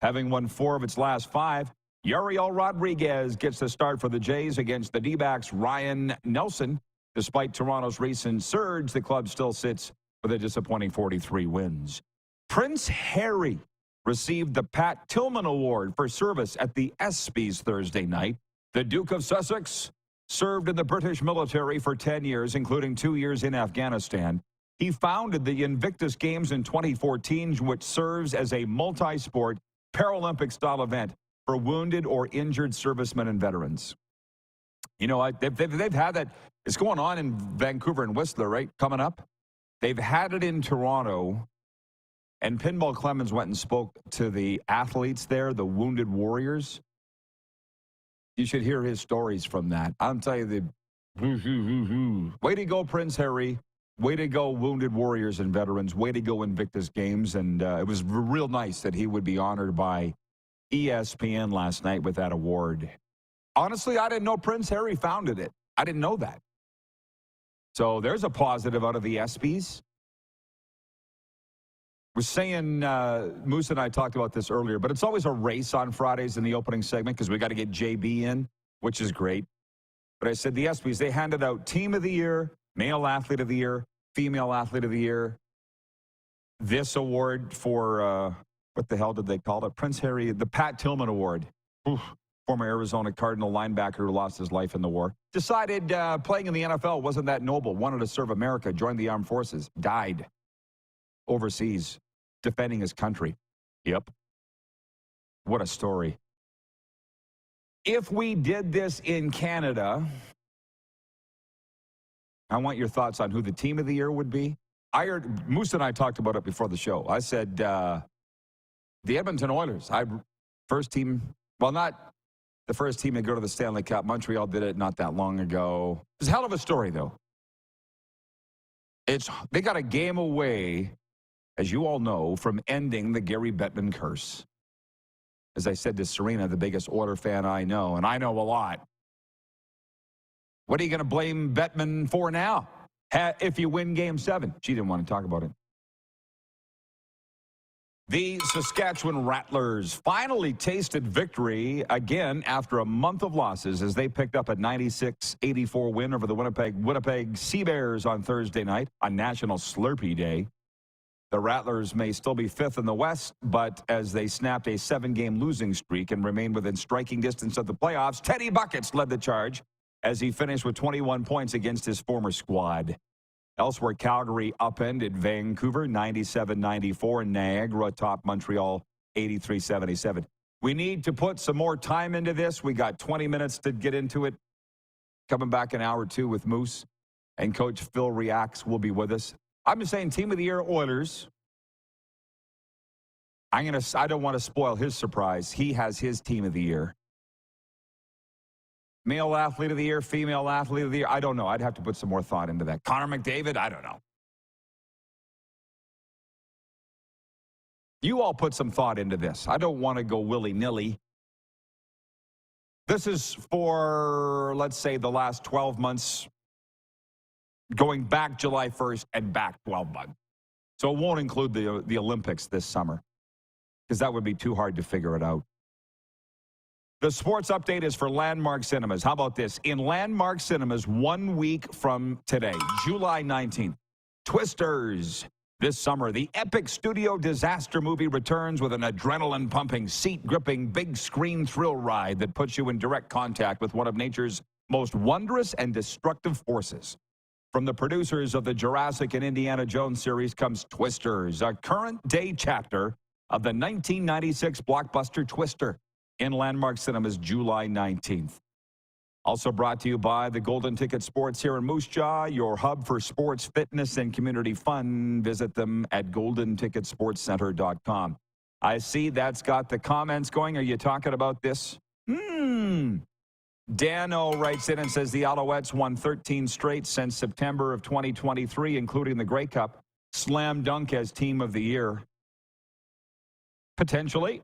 Having won 4 of its last 5, Yariel Rodriguez gets the start for the Jays against the D-backs' Ryan Nelson. Despite Toronto's recent surge, the club still sits with a disappointing 43 wins. Prince Harry received the Pat Tillman Award for service at the ESPYs Thursday night. The Duke of Sussex served in the British military for 10 years, including 2 years in Afghanistan. He founded the Invictus Games in 2014, which serves as a multi-sport Paralympic-style event for wounded or injured servicemen and veterans. You know, they've had that. It's going on in Vancouver and Whistler, right, coming up. They've had it in Toronto, and Pinball Clemens went and spoke to the athletes there, the Wounded Warriors. You should hear his stories from that. I'll tell you, way to go, Prince Harry. Way to go, Wounded Warriors and veterans. Way to go, Invictus Games. And it was real nice that he would be honored by ESPN last night with that award. Honestly, I didn't know Prince Harry founded it. I didn't know that. So there's a positive out of the ESPYs. We're saying, Moose and I talked about this earlier, but it's always a race on Fridays in the opening segment because we got to get JB in, which is great. But I said the ESPYs, they handed out Team of the Year, Male Athlete of the Year, Female Athlete of the Year. This award for, what the hell did they call it? Prince Harry, the Pat Tillman Award. Oof, former Arizona Cardinal linebacker who lost his life in the war. Decided playing in the NFL wasn't that noble. Wanted to serve America, joined the armed forces, died overseas, defending his country. Yep. What a story. If we did this in Canada, I want your thoughts on who the Team of the Year would be. I heard, Moose and I talked about it before the show. I said, the Edmonton Oilers, first team, well, not the first team to go to the Stanley Cup. Montreal did it not that long ago. It's a hell of a story, though. They got a game away, as you all know, from ending the Gary Bettman curse. As I said to Serena, the biggest Oiler fan I know, and I know a lot. What are you going to blame Bettman for now? If you win Game 7. She didn't want to talk about it. The Saskatchewan Rattlers finally tasted victory again after a month of losses as they picked up a 96-84 win over the Winnipeg Sea Bears on Thursday night on National Slurpee Day. The Rattlers may still be fifth in the West, but as they snapped a 7-game losing streak and remained within striking distance of the playoffs, Teddy Buckets led the charge as he finished with 21 points against his former squad. Elsewhere, Calgary upended Vancouver 97-94. Niagara topped Montreal 83-77. We need to put some more time into this. We got 20 minutes to get into it. Coming back an hour or two with Moose, and Coach Phil Reacts will be with us. I'm just saying, Team of the Year, Oilers. I don't want to spoil his surprise. He has his Team of the Year. Male Athlete of the Year, Female Athlete of the Year. I don't know. I'd have to put some more thought into that. Connor McDavid, I don't know. You all put some thought into this. I don't want to go willy-nilly. This is for, let's say, the last 12 months, going back July 1st and back 12 months. So it won't include the Olympics this summer, because that would be too hard to figure it out. The sports update is for Landmark Cinemas. How about this? In Landmark Cinemas, 1 week from today, July 19th, Twisters. This summer, the epic studio disaster movie returns with an adrenaline-pumping, seat-gripping, big-screen thrill ride that puts you in direct contact with one of nature's most wondrous and destructive forces. From the producers of the Jurassic and Indiana Jones series comes Twisters, a current-day chapter of the 1996 blockbuster Twister. In Landmark Cinemas, July 19th. Also brought to you by the Golden Ticket Sports here in Moose Jaw, your hub for sports, fitness, and community fun. Visit them at goldenticketsportscenter.com. I see that's got the comments going. Are you talking about this? Dano writes in and says the Alouettes won 13 straight since September of 2023, including the Grey Cup. Slam dunk as Team of the Year. Potentially.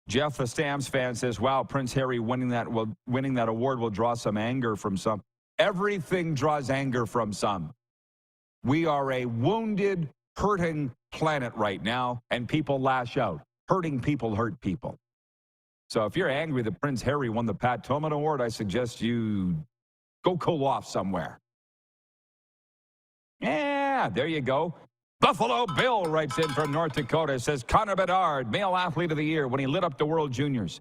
Jeff, the Stamps fan, says, wow, Prince Harry winning that award will draw some anger from some. Everything draws anger from some. We are a wounded, hurting planet right now, and people lash out. Hurting people hurt people. So if you're angry that Prince Harry won the Pat Tillman Award, I suggest you go cool off somewhere. Yeah, there you go. Buffalo Bill writes in from North Dakota, says Connor Bedard, Male Athlete of the Year when he lit up the World Juniors.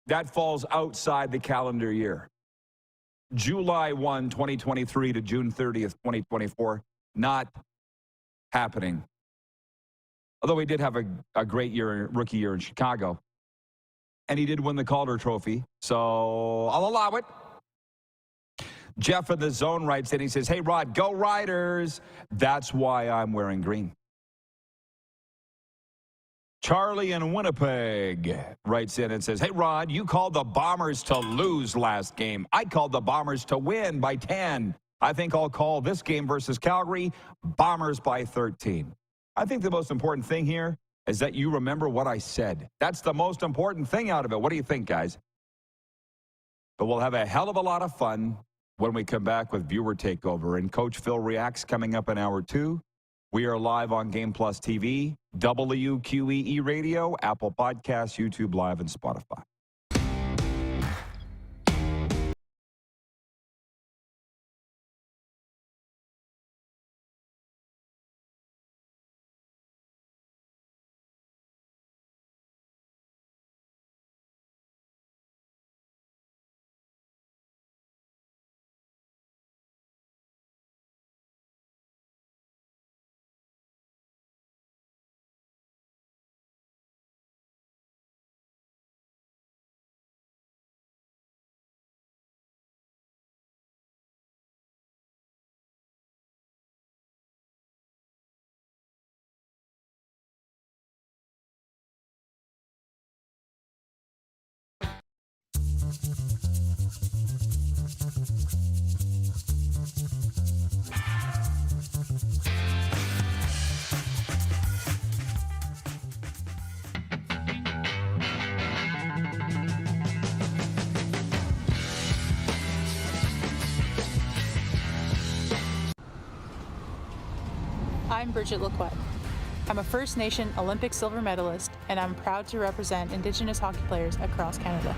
That falls outside the calendar year. July 1, 2023 to June 30th, 2024, not happening. Although he did have a great year, rookie year in Chicago. and he did win the Calder Trophy, so I'll allow it. Jeff in the Zone writes in, he says, hey, Rod, go Riders. That's why I'm wearing green. Charlie in Winnipeg writes in and says, hey, Rod, you called the Bombers to lose last game. I called the Bombers to win by 10. I think I'll call this game versus Calgary Bombers by 13. I think the most important thing here is that you remember what I said. That's the most important thing out of it. What do you think, guys? But we'll have a hell of a lot of fun when we come back with Viewer Takeover. And Coach Phil Reacts coming up in hour 2. We are live on Game Plus TV, WQEE Radio, Apple Podcasts, YouTube Live, and Spotify. I'm Bridget Lacquette. I'm a First Nation Olympic silver medalist, and I'm proud to represent Indigenous hockey players across Canada.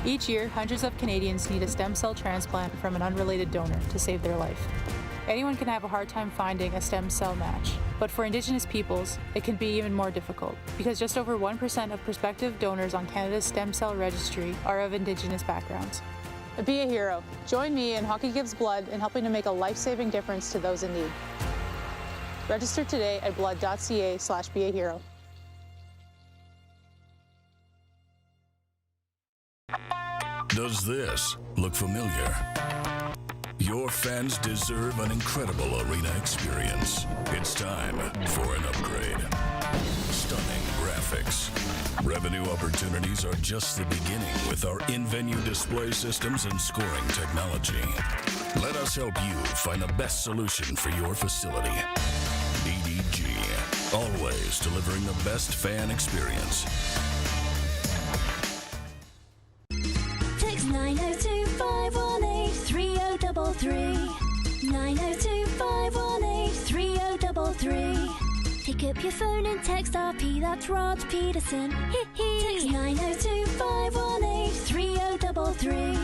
Each year, hundreds of Canadians need a stem cell transplant from an unrelated donor to save their life. Anyone can have a hard time finding a stem cell match, but for Indigenous peoples, it can be even more difficult, because just over 1% of prospective donors on Canada's stem cell registry are of Indigenous backgrounds. Be a hero. Join me in Hockey Gives Blood in helping to make a life-saving difference to those in need. Register today at blood.ca/beahero. Does this look familiar? Your fans deserve an incredible arena experience. It's time for an upgrade. Stunning graphics. Revenue opportunities are just the beginning with our in-venue display systems and scoring technology. Let us help you find the best solution for your facility. EDG, always delivering the best fan experience. Text 902-518-3033. 902-518-3033. Pick up your phone and text RP, that's Rod Pedersen. Text 902-518-3033.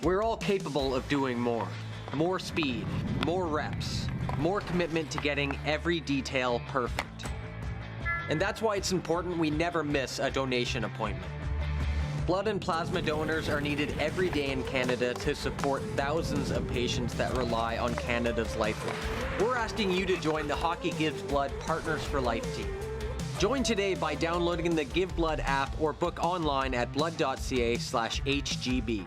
We're all capable of doing more. More speed, more reps, more commitment to getting every detail perfect. And that's why it's important we never miss a donation appointment. Blood and plasma donors are needed every day in Canada to support thousands of patients that rely on Canada's lifeline. We're asking you to join the Hockey Gives Blood Partners for Life team. Join today by downloading the Give Blood app or book online at blood.ca/HGB.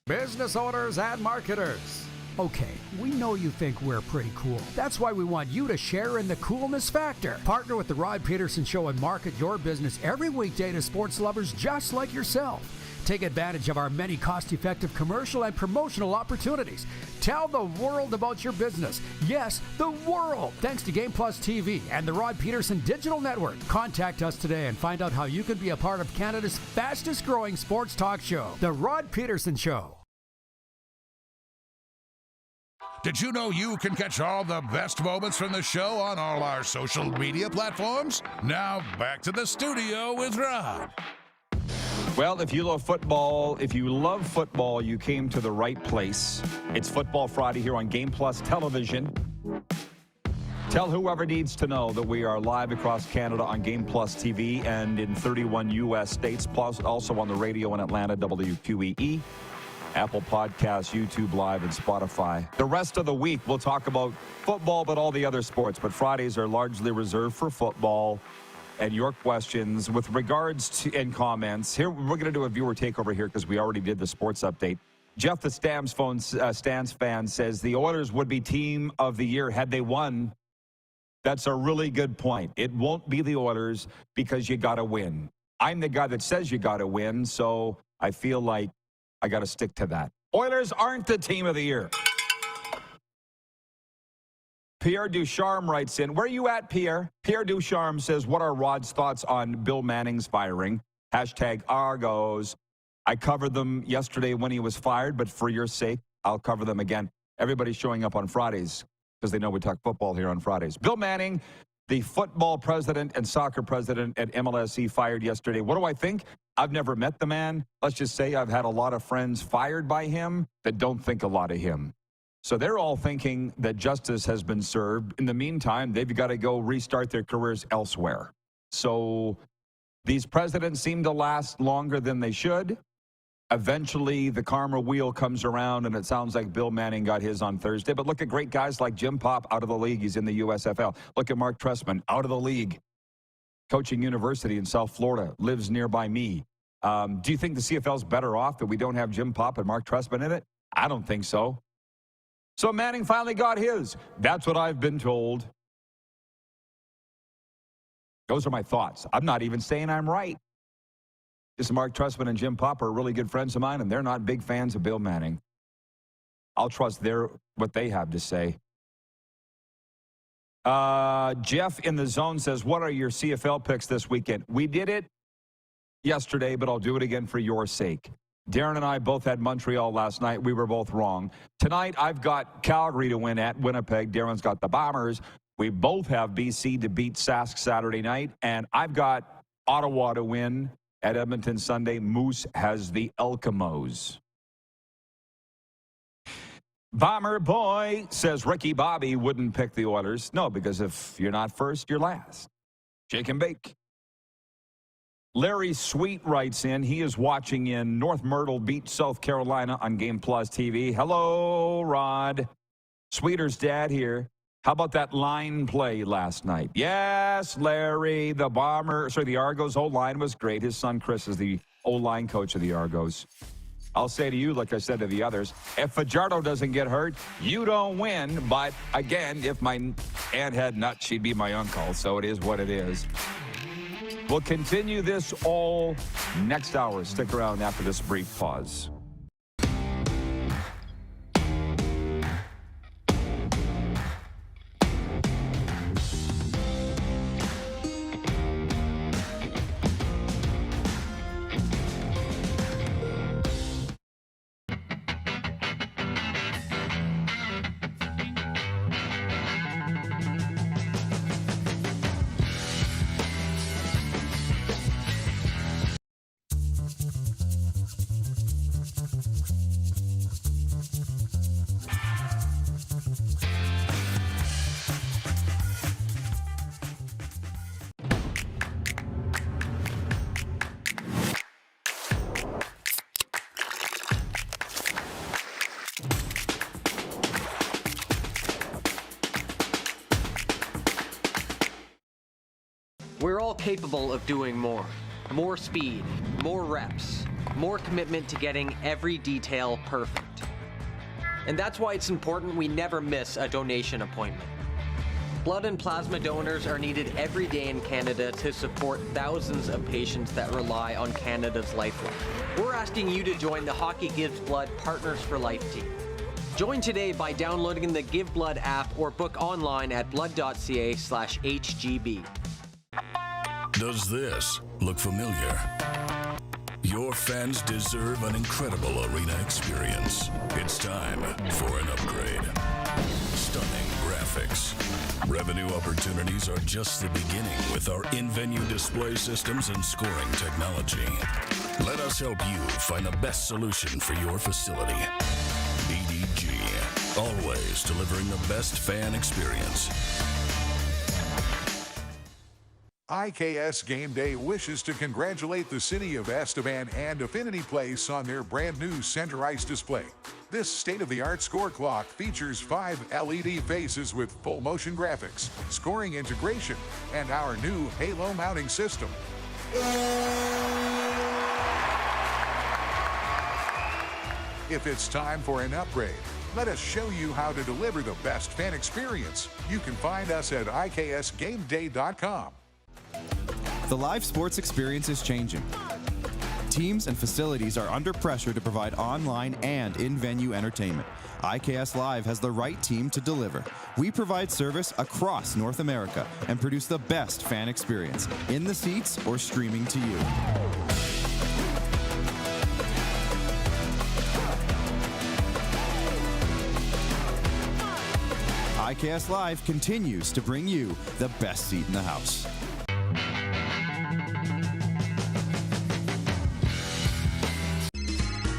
Business owners and marketers. Okay, we know you think we're pretty cool. That's why we want you to share in the coolness factor. Partner with the Rod Pedersen Show and market your business every weekday to sports lovers just like yourself. Take advantage of our many cost-effective commercial and promotional opportunities. Tell the world about your business. Yes, the world. Thanks to Game Plus TV and the Rod Pedersen Digital Network. Contact us today and find out how you can be a part of Canada's fastest-growing sports talk show, The Rod Pedersen Show. Did you know you can catch all the best moments from the show on all our social media platforms? Now back to the studio with Rod. Well, if you love football, you came to the right place. It's Football Friday here on Game Plus Television. Tell whoever needs to know that we are live across Canada on Game Plus TV and in 31 U.S. states, plus also on the radio in Atlanta, WQEE, Apple Podcasts, YouTube Live, and Spotify. The rest of the week, we'll talk about football, but all the other sports. But Fridays are largely reserved for football and your questions with regards to and comments. Here, we're going to do a viewer takeover here because we already did the sports update. Jeff, the Stamps fan, says the Oilers would be team of the year had they won. That's a really good point. It won't be the Oilers because you got to win. I'm the guy that says you got to win, so I feel like I got to stick to that. Oilers aren't the team of the year. Pierre Ducharme writes in, where are you at, Pierre? Pierre Ducharme says, what are Rod's thoughts on Bill Manning's firing? Hashtag Argos. I covered them yesterday when he was fired, but for your sake, I'll cover them again. Everybody's showing up on Fridays because they know we talk football here on Fridays. Bill Manning, the football president and soccer president at MLSE, fired yesterday. What do I think? I've never met the man. Let's just say I've had a lot of friends fired by him that don't think a lot of him. So they're all thinking that justice has been served. In the meantime, they've got to go restart their careers elsewhere. So these presidents seem to last longer than they should. Eventually, the karma wheel comes around, and it sounds like Bill Manning got his on Thursday. But look at great guys like Jim Popp out of the league. He's in the USFL. Look at Mark Trestman out of the league. Coaching university in South Florida, lives nearby me. Do you think the CFL's better off that we don't have Jim Popp and Mark Trestman in it? I don't think so. So Manning finally got his. That's what I've been told. Those are my thoughts. I'm not even saying I'm right. Just Mark Trestman and Jim Popp are really good friends of mine, and they're not big fans of Bill Manning. I'll trust what they have to say. Jeff in the zone says, what are your CFL picks this weekend? We did it yesterday, but I'll do it again for your sake. Darren and I both had Montreal last night. We were both wrong. Tonight, I've got Calgary to win at Winnipeg. Darren's got the Bombers. We both have BC to beat Sask Saturday night. And I've got Ottawa to win at Edmonton Sunday. Moose has the Elkimos. Bomber Boy says Ricky Bobby wouldn't pick the Oilers. No, because if you're not first, you're last. Shake and bake. Larry Sweet writes in. He is watching in North Myrtle Beach, South Carolina on Game Plus TV. Hello, Rod. Sweeter's dad here. How about that line play last night? Yes, Larry. The Argos O-line was great. His son, Chris, is the O-line coach of the Argos. I'll say to you, like I said to the others, if Fajardo doesn't get hurt, you don't win. But, again, if my aunt had nuts, she'd be my uncle. So it is what it is. We'll continue this all next hour. Stick around after this brief pause. We're all capable of doing more. More speed, more reps, more commitment to getting every detail perfect. And that's why it's important we never miss a donation appointment. Blood and plasma donors are needed every day in Canada to support thousands of patients that rely on Canada's lifeline. We're asking you to join the Hockey Gives Blood Partners for Life team. Join today by downloading the Give Blood app or book online at blood.ca/HGB. Does this look familiar? Your fans deserve an incredible arena experience. It's time for an upgrade. Stunning graphics. Revenue opportunities are just the beginning with our in-venue display systems and scoring technology. Let us help you find the best solution for your facility. EDG, always delivering the best fan experience. IKS Game Day wishes to congratulate the city of Estevan and Affinity Place on their brand new center ice display. This state-of-the-art score clock features 5 LED faces with full motion graphics, scoring integration, and our new Halo mounting system. If it's time for an upgrade, let us show you how to deliver the best fan experience. You can find us at iksgameday.com. The live sports experience is changing. Teams and facilities are under pressure to provide online and in-venue entertainment. IKS Live has the right team to deliver. We provide service across North America and produce the best fan experience, in the seats or streaming to you. IKS Live continues to bring you the best seat in the house.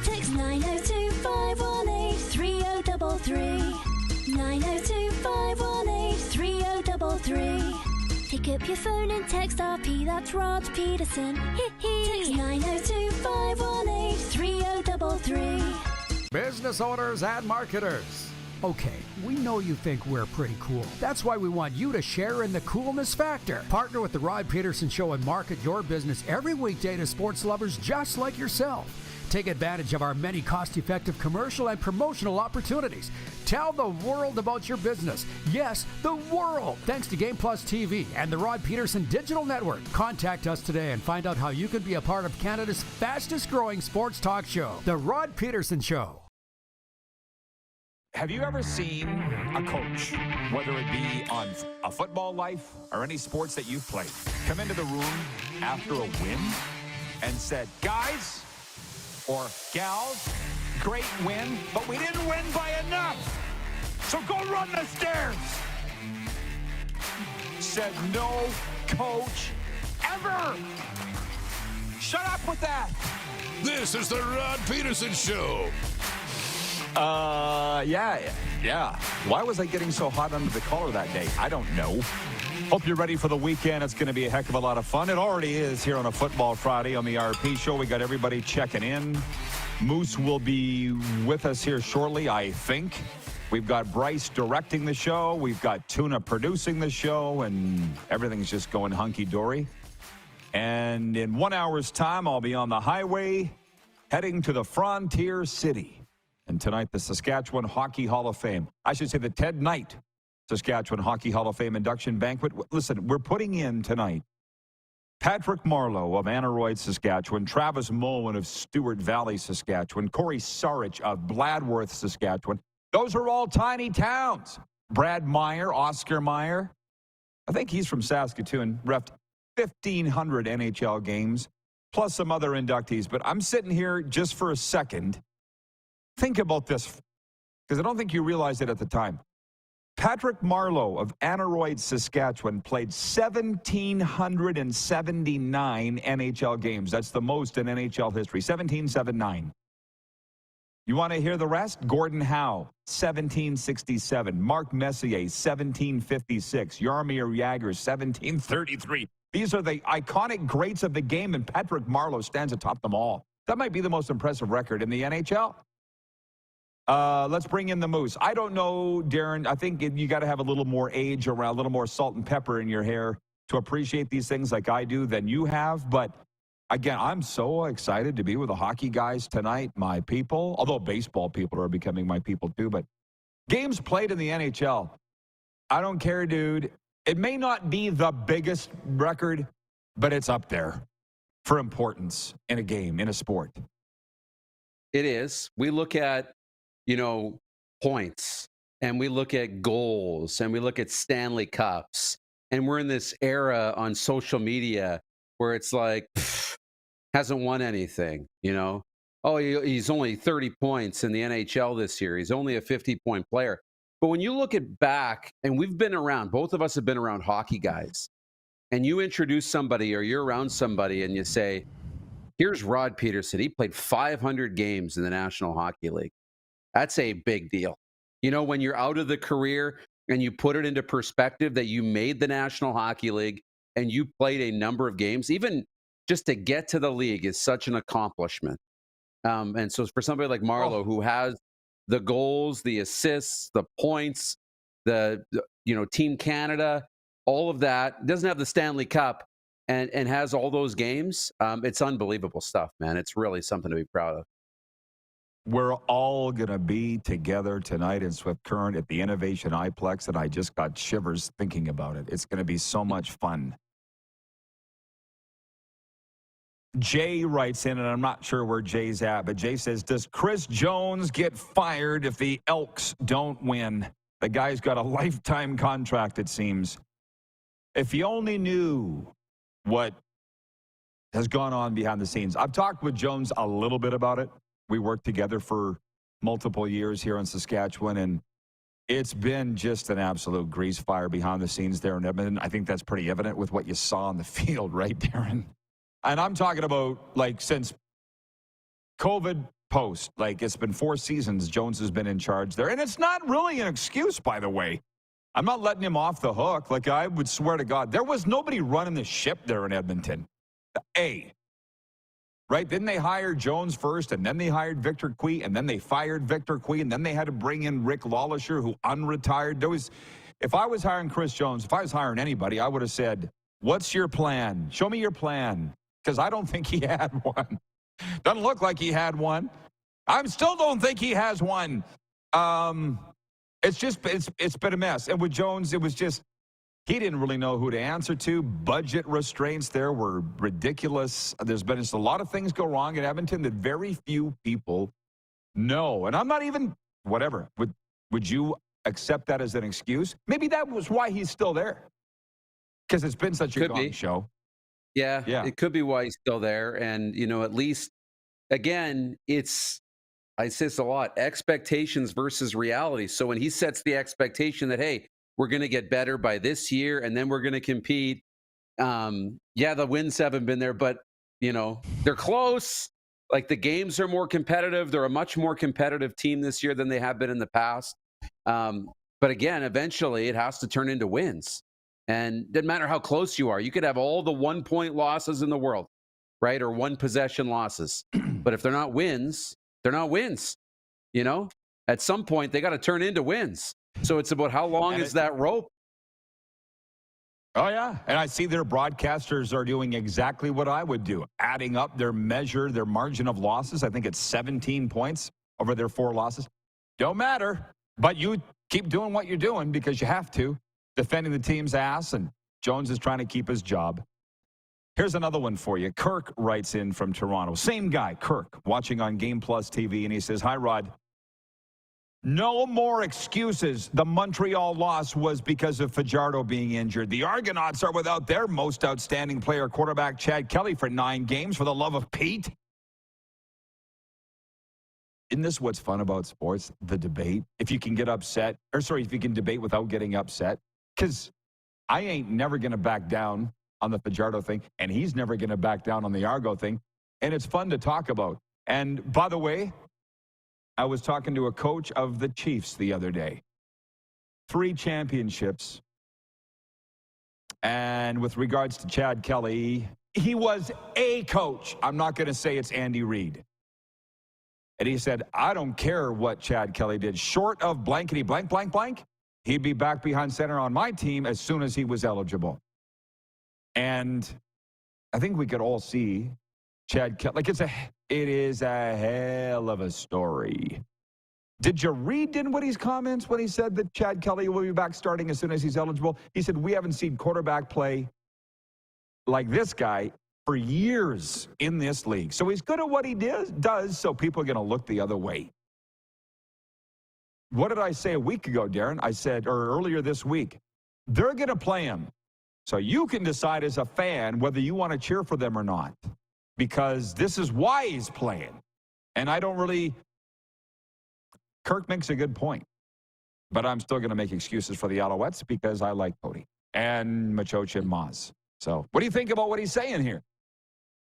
Text 902-518-3033. 902-518-3033. Pick up your phone and text RP, that's Rod Pedersen. Text 902-518-3033. Business owners and marketers. Okay, we know you think we're pretty cool. That's why we want you to share in the coolness factor. Partner with the Rod Pedersen Show and market your business every weekday to sports lovers just like yourself. Take advantage of our many cost-effective commercial and promotional opportunities. Tell the world about your business. Yes, the world. Thanks to Game Plus TV and the Rod Pedersen Digital Network. Contact us today and find out how you can be a part of Canada's fastest-growing sports talk show, The Rod Pedersen Show. Have you ever seen a coach, whether it be on a football life or any sports that you've played, come into the room after a win and said, guys or gals, great win, but we didn't win by enough, so go run the stairs? Said no coach ever. Shut up with that. This is the Rod Pedersen Show. Yeah. Why was I getting so hot under the collar that day? I don't know. Hope you're ready for the weekend. It's going to be a heck of a lot of fun. It already is here on a Football Friday on the RP Show. We got everybody checking in. Moose will be with us here shortly, I think. We've got Bryce directing the show. We've got Tuna producing the show, and everything's just going hunky-dory. And in 1 hour's time, I'll be on the highway heading to the Frontier City. And tonight, the Saskatchewan Hockey Hall of Fame. I should say the Ted Knight Saskatchewan Hockey Hall of Fame induction banquet. Listen, we're putting in tonight Patrick Marleau of Aneroid, Saskatchewan, Travis Mullen of Stewart Valley, Saskatchewan, Corey Sarich of Bladworth, Saskatchewan. Those are all tiny towns. Brad Meyer, Oscar Meyer. I think he's from Saskatoon, reffed 1,500 NHL games, plus some other inductees. But I'm sitting here just for a second. Think about this, because I don't think you realized it at the time. Patrick Marleau of Aneroid, Saskatchewan, played 1,779 NHL games. That's the most in NHL history, 1,779. You want to hear the rest? Gordon Howe, 1,767. Mark Messier, 1,756. Jaromir Jagr, 1,733. These are the iconic greats of the game, and Patrick Marleau stands atop them all. That might be the most impressive record in the NHL. Let's bring in the Moose. I don't know, Darren. I think you got to have a little more age around, a little more salt and pepper in your hair to appreciate these things like I do than you have. But again, I'm so excited to be with the hockey guys tonight, my people. Although baseball people are becoming my people too. But games played in the NHL, I don't care, dude. It may not be the biggest record, but it's up there for importance in a game, in a sport. It is. We look at points, and we look at goals, and we look at Stanley Cups, and we're in this era on social media where it's like, hasn't won anything, Oh, he's only 30 points in the NHL this year. He's only a 50-point player. But when you look at back, and we've been around, both of us have been around hockey guys, and you introduce somebody or you're around somebody and you say, here's Rod Pedersen. He played 500 games in the National Hockey League. That's a big deal. When you're out of the career and you put it into perspective that you made the National Hockey League, and you played a number of games, even just to get to the league is such an accomplishment. And so for somebody like Marleau, who has the goals, the assists, the points, the Team Canada, all of that, doesn't have the Stanley Cup and has all those games, it's unbelievable stuff, man. It's really something to be proud of. We're all going to be together tonight in Swift Current at the Innovation iPlex, and I just got shivers thinking about it. It's going to be so much fun. Jay writes in, and I'm not sure where Jay's at, but Jay says, does Chris Jones get fired if the Elks don't win? The guy's got a lifetime contract, it seems. If you only knew what has gone on behind the scenes. I've talked with Jones a little bit about it. We worked together for multiple years here in Saskatchewan, and it's been just an absolute grease fire behind the scenes there in Edmonton. I think that's pretty evident with what you saw on the field, right, Darren? And I'm talking about, like, since COVID post, like, it's been 4 seasons Jones has been in charge there. And it's not really an excuse, by the way. I'm not letting him off the hook. Like, I would swear to God, there was nobody running the ship there in Edmonton. Right? Didn't they hire Jones first, and then they hired Victor Cui, and then they fired Victor Cui, and then they had to bring in Rick Lawlisher, who unretired. If I was hiring Chris Jones, if I was hiring anybody, I would have said, what's your plan? Show me your plan. Because I don't think he had one. Doesn't look like he had one. I still don't think he has one. It's been a mess. And with Jones, it was just, he didn't really know who to answer to. Budget restraints there were ridiculous. There's been just a lot of things go wrong in Edmonton that very few people know. And I'm not even, whatever. Would you accept that as an excuse? Maybe that was why he's still there. Because it's been such a gong show. Yeah, it could be why he's still there. And, at least, again, I say this a lot, expectations versus reality. So when he sets the expectation that, hey, we're going to get better by this year, and then we're going to compete. The wins haven't been there, but, they're close. Like, the games are more competitive. They're a much more competitive team this year than they have been in the past. But again, eventually it has to turn into wins. And it doesn't matter how close you are. You could have all the 1-point losses in the world, right? Or 1-possession losses. But if they're not wins, they're not wins. At some point, they got to turn into wins. So it's about how long is that rope? Oh, yeah. And I see their broadcasters are doing exactly what I would do, adding up their margin of losses. I think it's 17 points over their 4 losses. Don't matter. But you keep doing what you're doing because you have to. Defending the team's ass, and Jones is trying to keep his job. Here's another one for you. Kirk writes in from Toronto. Same guy, Kirk, watching on Game Plus TV, and he says, hi, Rod. No more excuses. The Montreal loss was because of Fajardo being injured. The Argonauts are without their most outstanding player, quarterback Chad Kelly, for 9 games, for the love of Pete. Isn't this what's fun about sports? The debate. If you can if you can debate without getting upset. Because I ain't never going to back down on the Fajardo thing, and he's never going to back down on the Argo thing. And it's fun to talk about. And by the way, I was talking to a coach of the Chiefs the other day. 3 championships. And with regards to Chad Kelly, he was a coach. I'm not going to say it's Andy Reid. And he said, I don't care what Chad Kelly did. Short of blankety blank, blank, blank, he'd be back behind center on my team as soon as he was eligible. And I think we could all see Chad Kelly. Like, it is a hell of a story. Did you read Dinwiddie's comments when he said that Chad Kelly will be back starting as soon as he's eligible? He said, we haven't seen quarterback play like this guy for years in this league. So he's good at what he does, so people are going to look the other way. What did I say a week ago, Darren? I said, or earlier this week, they're going to play him. So you can decide as a fan whether you want to cheer for them or not. Because this is why he's playing. And I don't really... Kirk makes a good point. But I'm still going to make excuses for the Alouettes because I like Cody and Machocha and Maz. So what do you think about what he's saying here?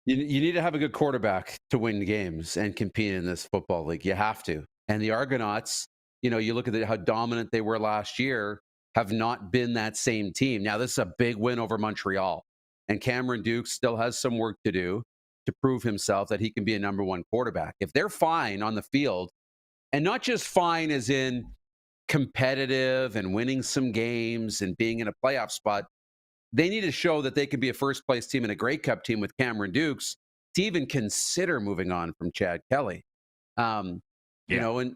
You need to have a good quarterback to win games and compete in this football league. You have to. And the Argonauts, you look at how dominant they were last year, have not been that same team. Now, this is a big win over Montreal. and Cameron Dukes still has some work to do to prove himself that he can be a number one quarterback. If they're fine on the field, and not just fine as in competitive and winning some games and being in a playoff spot, they need to show that they can be a first-place team and a Grey Cup team with Cameron Dukes to even consider moving on from Chad Kelly. You know, and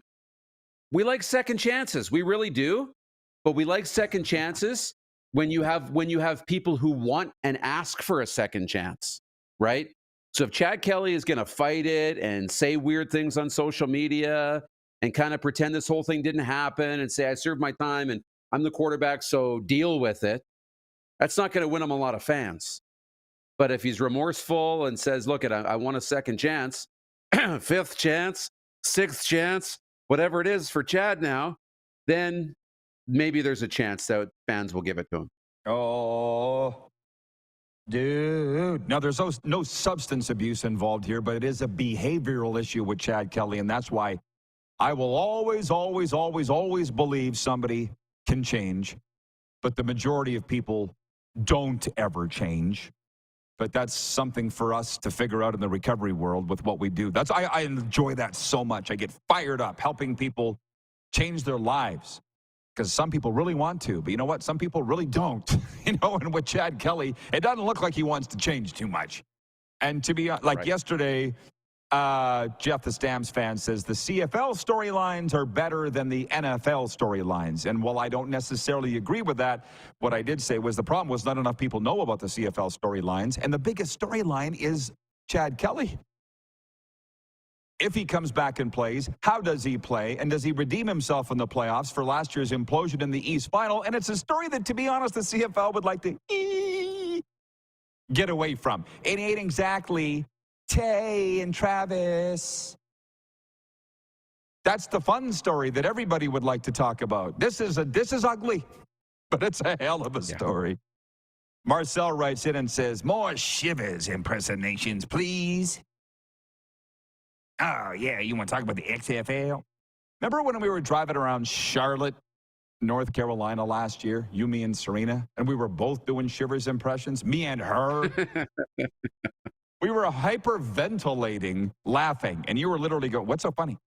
we like second chances. We really do. But we like second chances when you have people who want and ask for a second chance, right? So if Chad Kelly is going to fight it and say weird things on social media and kind of pretend this whole thing didn't happen and say, I served my time and I'm the quarterback, so deal with it, that's not going to win him a lot of fans. But if he's remorseful and says, look, I want a second chance, fifth chance, sixth chance, whatever it is for Chad now, then maybe there's a chance that fans will give it to him. Oh, dude. Now, there's no substance abuse involved here, but it is a behavioral issue with Chad Kelly, and that's why I will always, always, always, always believe somebody can change, but the majority of people don't ever change. But that's something for us to figure out in the recovery world with what we do. I enjoy that so much. I get fired up helping people change their lives because some people really want to. But you know what? Some people really don't. You know, and with Chad Kelly, it doesn't look like he wants to change too much. And to be like yesterday, Jeff, the Stamps fan, says the CFL storylines are better than the NFL storylines. And while I don't necessarily agree with that, what I did say was the problem was not enough people know about the CFL storylines. And the biggest storyline is Chad Kelly. If he comes back and plays, how does he play? And does he redeem himself in the playoffs for last year's implosion in the East Final? And it's a story that, to be honest, the CFL would like to get away from. It ain't exactly Tay and Travis. That's the fun story that everybody would like to talk about. This is ugly, but it's a hell of a story. Marcel writes in and says, more Shivers impersonations, please. Oh, yeah, you want to talk about the XFL? Remember when we were driving around Charlotte, North Carolina last year, you, me, and Serena, and we were both doing Shivers impressions, me and her? We were hyperventilating, laughing, and you were literally going, what's so funny?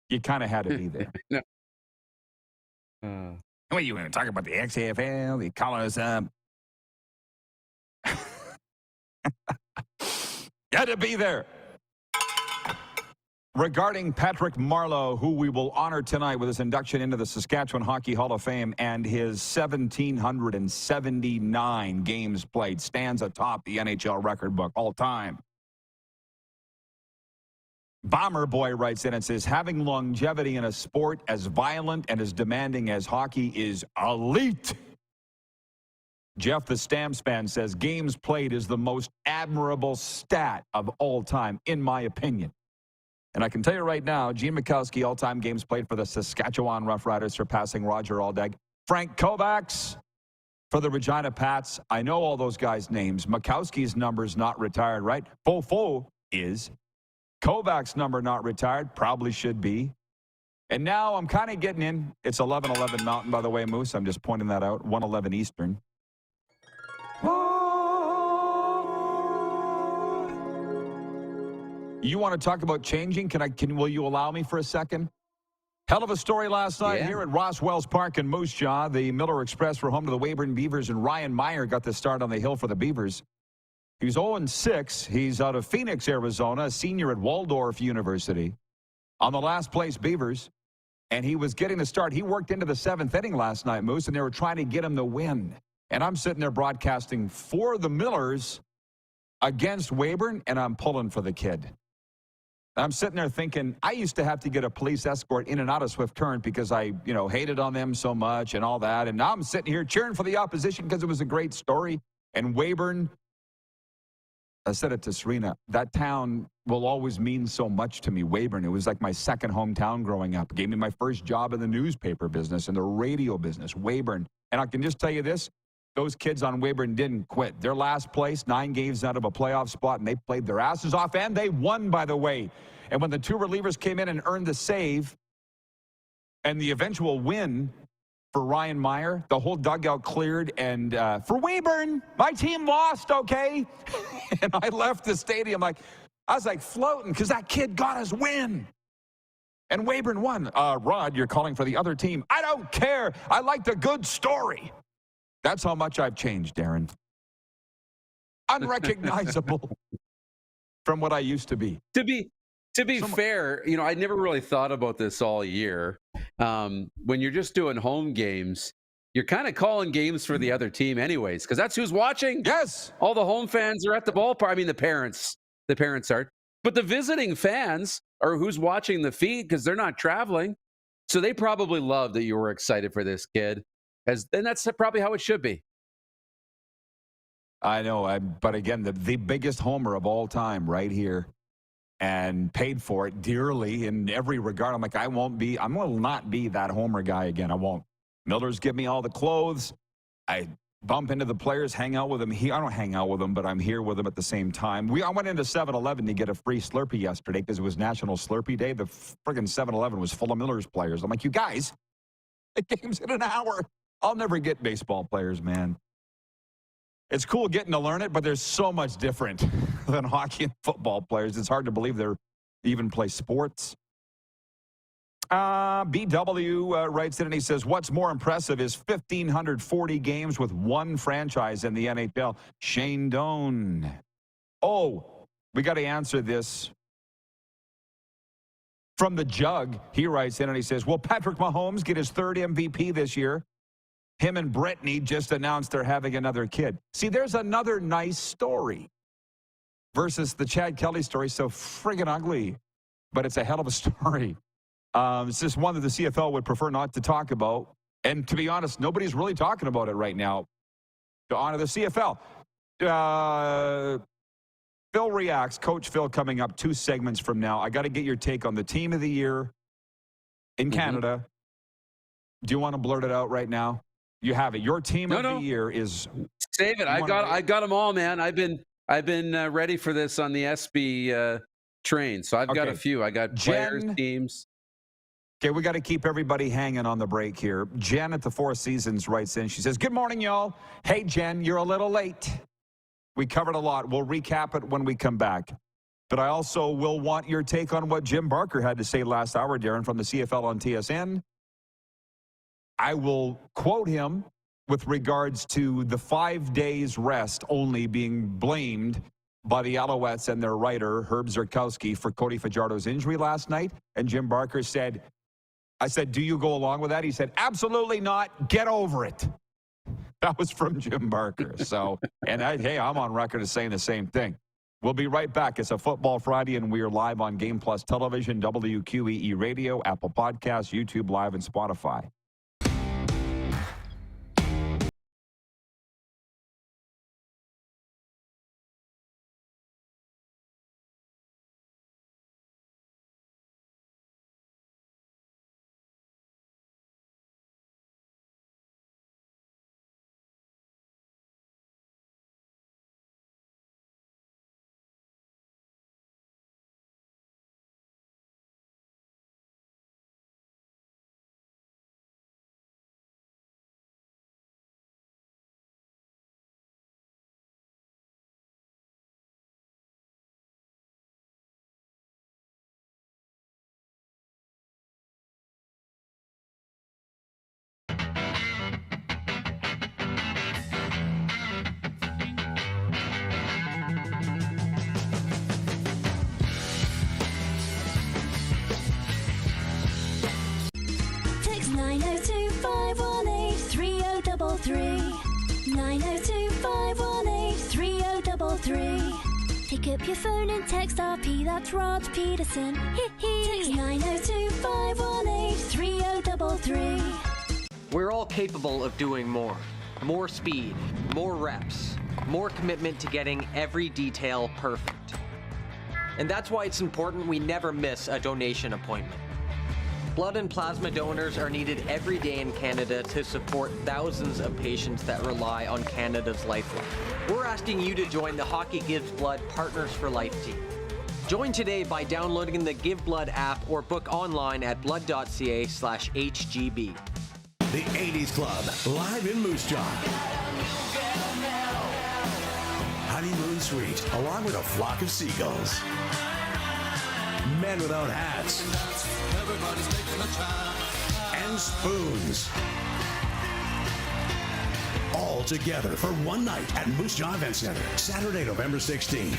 You kind of had to be there. What, you want to talk about the XFL? You calling us up? You had to be there. Regarding Patrick Marleau, who we will honor tonight with his induction into the Saskatchewan Hockey Hall of Fame and his 1,779 games played, stands atop the NHL record book all time. Bomber Boy writes in and says, having longevity in a sport as violent and as demanding as hockey is elite. Jeff the Stamps fan says, games played is the most admirable stat of all time, in my opinion. And I can tell you right now, Gene Mikowski, all-time games played for the Saskatchewan Roughriders, surpassing Roger Aldag. Frank Kovacs for the Regina Pats. I know all those guys' names. Mikowski's number's not retired, right? Fofo is. Kovacs' number not retired. Probably should be. And now I'm kind of getting in. It's 11:11 Mountain, by the way, Moose. I'm just pointing that out. 1:11 Eastern. You want to talk about changing? Will you allow me for a second? Hell of a story last night here at Ross Wells Park in Moose Jaw. The Miller Express were home to the Weyburn Beavers, and Ryan Meyer got the start on the hill for the Beavers. He's 0-6. He's out of Phoenix, Arizona, a senior at Waldorf University on the last place Beavers, and he was getting the start. He worked into the seventh inning last night, Moose, and they were trying to get him the win. And I'm sitting there broadcasting for the Millers against Weyburn, and I'm pulling for the kid. I'm sitting there thinking, I used to have to get a police escort in and out of Swift Current because I, hated on them so much and all that. And now I'm sitting here cheering for the opposition because it was a great story. And Weyburn, I said it to Serena, that town will always mean so much to me, Weyburn. It was like my second hometown growing up. It gave me my first job in the newspaper business and the radio business, Weyburn. And I can just tell you this, those kids on Weyburn didn't quit. Their last place, 9 games out of a playoff spot, and they played their asses off, and they won, by the way. And when the two relievers came in and earned the save and the eventual win, for Ryan Meyer. The whole dugout cleared, and for Weyburn, my team lost, okay? And I left the stadium I was like floating because that kid got us win. And Weyburn won. Rod, you're calling for the other team. I don't care. I like the good story. That's how much I've changed, Darren. Unrecognizable from what I used to be. To be fair, I never really thought about this all year. When you're just doing home games, you're kind of calling games for the other team anyways, because that's who's watching. Yes. All the home fans are at the ballpark. I mean, the parents aren't. But the visiting fans are who's watching the feed because they're not traveling. So they probably love that you were excited for this kid. And that's probably how it should be. I know, but again, the biggest homer of all time right here, and paid for it dearly in every regard. I'm like, I will not be that homer guy again. I won't. Miller's give me all the clothes. I bump into the players, hang out with them. I don't hang out with them, but I'm here with them at the same time. I went into 7-Eleven to get a free Slurpee yesterday because it was National Slurpee Day. The friggin' 7-Eleven was full of Miller's players. I'm like, you guys, the game's in an hour. I'll never get baseball players, man. It's cool getting to learn it, but there's so much different than hockey and football players. It's hard to believe they even play sports. BW writes in and he says, what's more impressive is 1,540 games with one franchise in the NHL. Shane Doan. Oh, we got to answer this. From the Jug, he writes in and he says, will Patrick Mahomes get his third MVP this year? Him and Brittany just announced they're having another kid. See, there's another nice story versus the Chad Kelly story, so friggin' ugly, but it's a hell of a story. It's just one that the CFL would prefer not to talk about. And to be honest, nobody's really talking about it right now to honor the CFL. Phil Reacts, Coach Phil, coming up 2 segments from now. I got to get your take on the team of the year in Canada. Do you want to blurt it out right now? You have it. Your team of the year is. Save it. I got them all, man. I've been ready for this on the SB train. So I've got a few. I got players, teams. Okay, we got to keep everybody hanging on the break here. Jen at the Four Seasons writes in. She says, good morning, y'all. Hey, Jen, you're a little late. We covered a lot. We'll recap it when we come back. But I also will want your take on what Jim Barker had to say last hour, Darren, from the CFL on TSN. I will quote him with regards to the 5 days rest only being blamed by the Alouettes and their writer, Herb Zurkowski, for Cody Fajardo's injury last night. And Jim Barker said, I said, do you go along with that? He said, absolutely not. Get over it. That was from Jim Barker. So, and hey, I'm on record as saying the same thing. We'll be right back. It's a Football Friday, and we are live on Game Plus Television, WQEE Radio, Apple Podcasts, YouTube Live, and Spotify. Text 902-518-3033. 902-518-3033. Pick up your phone and text RP, that's Rod Pedersen. Text 902-518-3033. We're all capable of doing more. More speed, more reps, more commitment to getting every detail perfect. And that's why it's important we never miss a donation appointment. Blood and plasma donors are needed every day in Canada to support thousands of patients that rely on Canada's lifeline. We're asking you to join the Hockey Gives Blood Partners for Life team. Join today by downloading the Give Blood app or book online at blood.ca/HGB. The 80s Club, live in Moose Jaw. Honeymoon Suite, along with a flock of seagulls. Men Without Hats. And Spoons. All together for one night at Moose Jaw Event Center, Saturday, November 16th.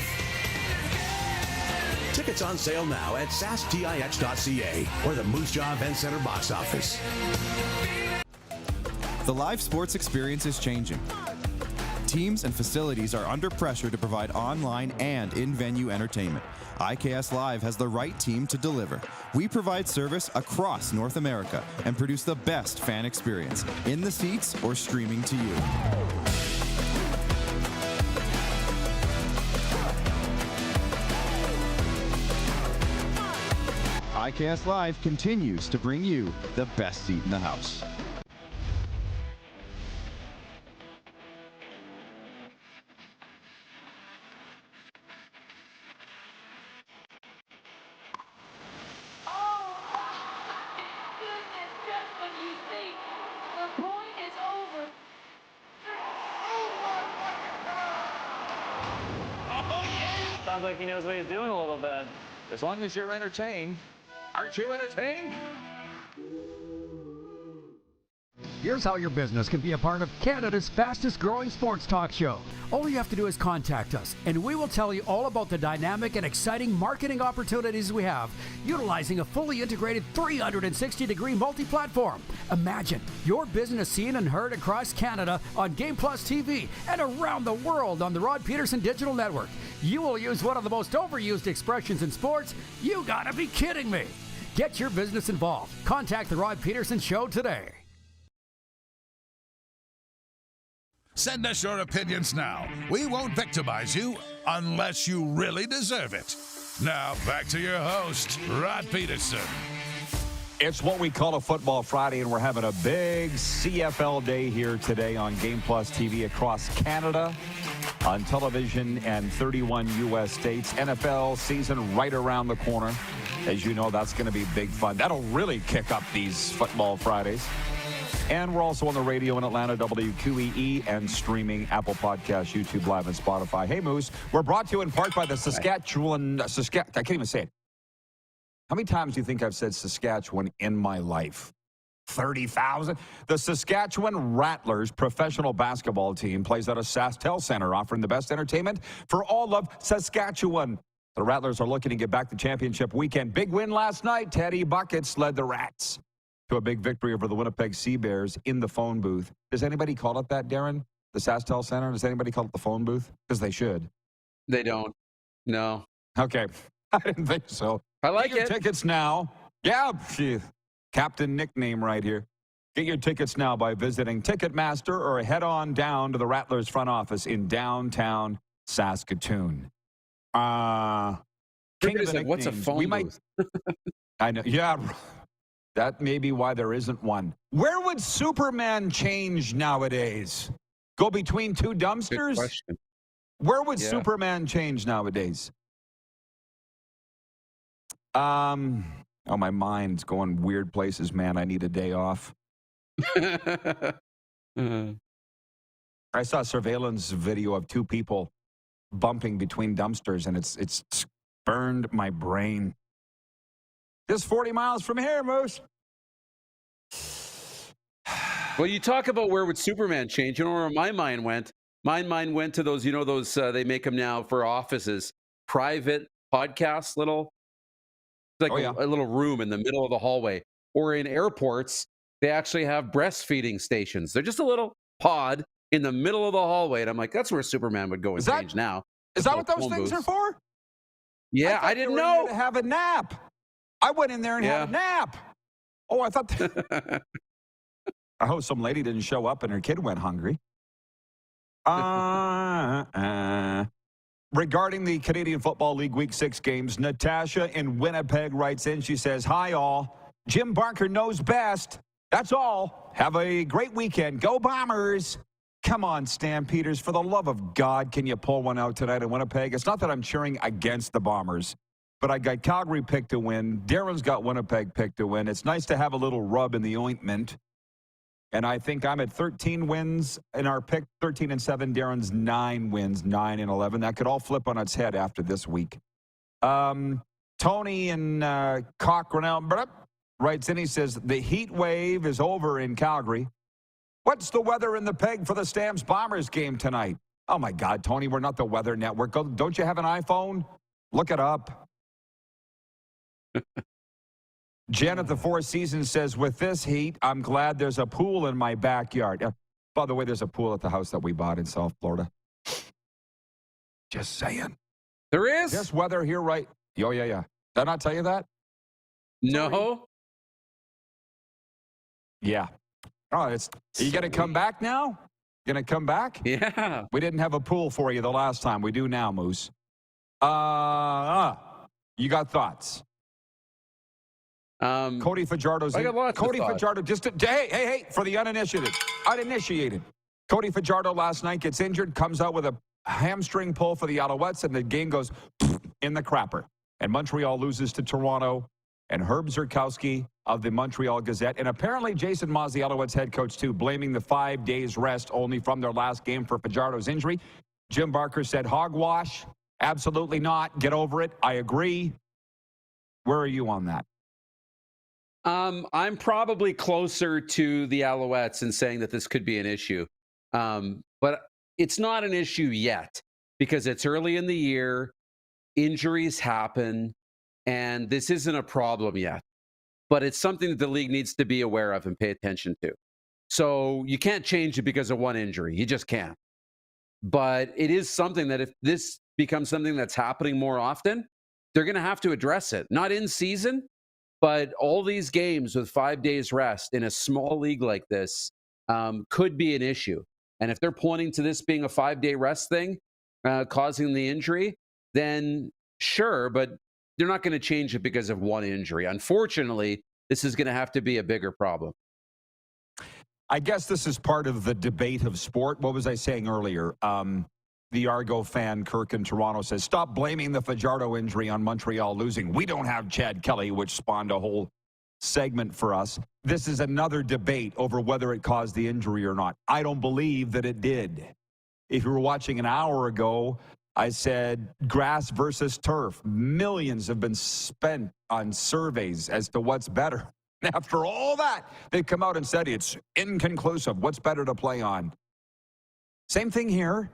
Tickets on sale now at sastix.ca or the Moose Jaw Event Center box office. The live sports experience is changing. Teams and facilities are under pressure to provide online and in-venue entertainment. IKS Live has the right team to deliver. We provide service across North America and produce the best fan experience, in the seats or streaming to you. IKS Live continues to bring you the best seat in the house. Sounds like he knows what he's doing a little bit. As long as you're entertained. Aren't you entertained? Here's how your business can be a part of Canada's fastest growing sports talk show. All you have to do is contact us, and we will tell you all about the dynamic and exciting marketing opportunities we have, utilizing a fully integrated 360-degree multi-platform. Imagine your business seen and heard across Canada on Game Plus TV and around the world on the Rod Pedersen Digital Network. You will use one of the most overused expressions in sports. You gotta be kidding me. Get your business involved. Contact the Rod Pedersen Show today. Send us your opinions now. We won't victimize you unless you really deserve it. Now, back to your host, Rod Pedersen. It's what we call a Football Friday, and we're having a big CFL day here today on Game Plus TV across Canada, on television, and 31 U.S. states. NFL season right around the corner. As you know, that's going to be big fun. That'll really kick up these Football Fridays. And we're also on the radio in Atlanta, WQEE, and streaming Apple Podcasts, YouTube Live, and Spotify. Hey, Moose, we're brought to you in part by the Saskatchewan, I can't even say it. How many times do you think I've said Saskatchewan in my life? 30,000? The Saskatchewan Rattlers professional basketball team plays at a SaskTel Center, offering the best entertainment for all of Saskatchewan. The Rattlers are looking to get back to championship weekend. Big win last night. Teddy Buckets led the Rats to a big victory over the Winnipeg Sea Bears in the phone booth. Does anybody call it that, Darren? The SaskTel Center? Does anybody call it the phone booth? Because they should. They don't. No. Okay. I didn't think so. I like Get your it. tickets now. Yeah, Captain nickname right here. Get your tickets now by visiting Ticketmaster or head on down to the Rattlers front office in downtown Saskatoon. King of the like, what's a nicknames. phone We booth? I know. Yeah. That may be why there isn't one. Where would Superman change nowadays? Go between two dumpsters? Good question. Where would Superman change nowadays? Oh, my mind's going weird places, man. I need a day off. I saw a surveillance video of two people bumping between dumpsters, and it's burned my brain. Just 40 miles from here, Moose. Well, you talk about where would Superman change. You know where my mind went? My mind went to those, they make them now for offices, private podcasts, a little room in the middle of the hallway. Or in airports, they actually have breastfeeding stations. They're just a little pod in the middle of the hallway. And I'm like, that's where Superman would go and change now. Is that what those things are for? Yeah, I didn't know. To have a nap. I went in there and had a nap. Oh, I thought. I hope some lady didn't show up and her kid went hungry. Regarding the Canadian Football League Week 6 games, Natasha in Winnipeg writes in. She says, "Hi, all. Jim Barker knows best. That's all. Have a great weekend. Go Bombers." Come on, Stampeders. For the love of God, can you pull one out tonight in Winnipeg? It's not that I'm cheering against the Bombers, but I got Calgary picked to win. Darren's got Winnipeg picked to win. It's nice to have a little rub in the ointment. And I think I'm at 13 wins in our pick, 13-7. Darren's 9 wins, 9-11. That could all flip on its head after this week. Tony and Cochranel writes in, he says, the heat wave is over in Calgary. What's the weather in the peg for the Stamps Bombers game tonight? Oh, my God, Tony, we're not the Weather Network. Don't you have an iPhone? Look it up. Jen at the Four Seasons says, with this heat, I'm glad there's a pool in my backyard. By the way, there's a pool at the house that we bought in South Florida. Just saying. There is? This weather here, right? Oh, yeah. Did I not tell you that? No. Sorry. Yeah. Oh, are you going to come back now? Going to come back? Yeah. We didn't have a pool for you the last time. We do now, Moose. You got thoughts? Cody Fajardo's I got lots Cody of thoughts. Fajardo just hey, for the uninitiated. Cody Fajardo last night gets injured, comes out with a hamstring pull for the Alouettes, and the game goes in the crapper. And Montreal loses to Toronto. And Herb Zurkowski of the Montreal Gazette, and apparently Jason Maas, the Alouettes head coach, too, blaming the 5 days rest only from their last game for Fajardo's injury. Jim Barker said, hogwash, absolutely not. Get over it. I agree. Where are you on that? I'm probably closer to the Alouettes in saying that this could be an issue. But it's not an issue yet because it's early in the year. Injuries happen, and this isn't a problem yet. But it's something that the league needs to be aware of and pay attention to. So you can't change it because of one injury. You just can't. But it is something that if this becomes something that's happening more often, they're going to have to address it. Not in season, but all these games with 5 days rest in a small league like this could be an issue. And if they're pointing to this being a 5-day rest thing causing the injury, then sure, but they're not going to change it because of one injury. Unfortunately, this is going to have to be a bigger problem. I guess this is part of the debate of sport. What was I saying earlier? The Argo fan, Kirk in Toronto, says, stop blaming the Fajardo injury on Montreal losing. We don't have Chad Kelly, which spawned a whole segment for us. This is another debate over whether it caused the injury or not. I don't believe that it did. If you were watching an hour ago, I said grass versus turf. Millions have been spent on surveys as to what's better. After all that, they've come out and said it's inconclusive. What's better to play on? Same thing here.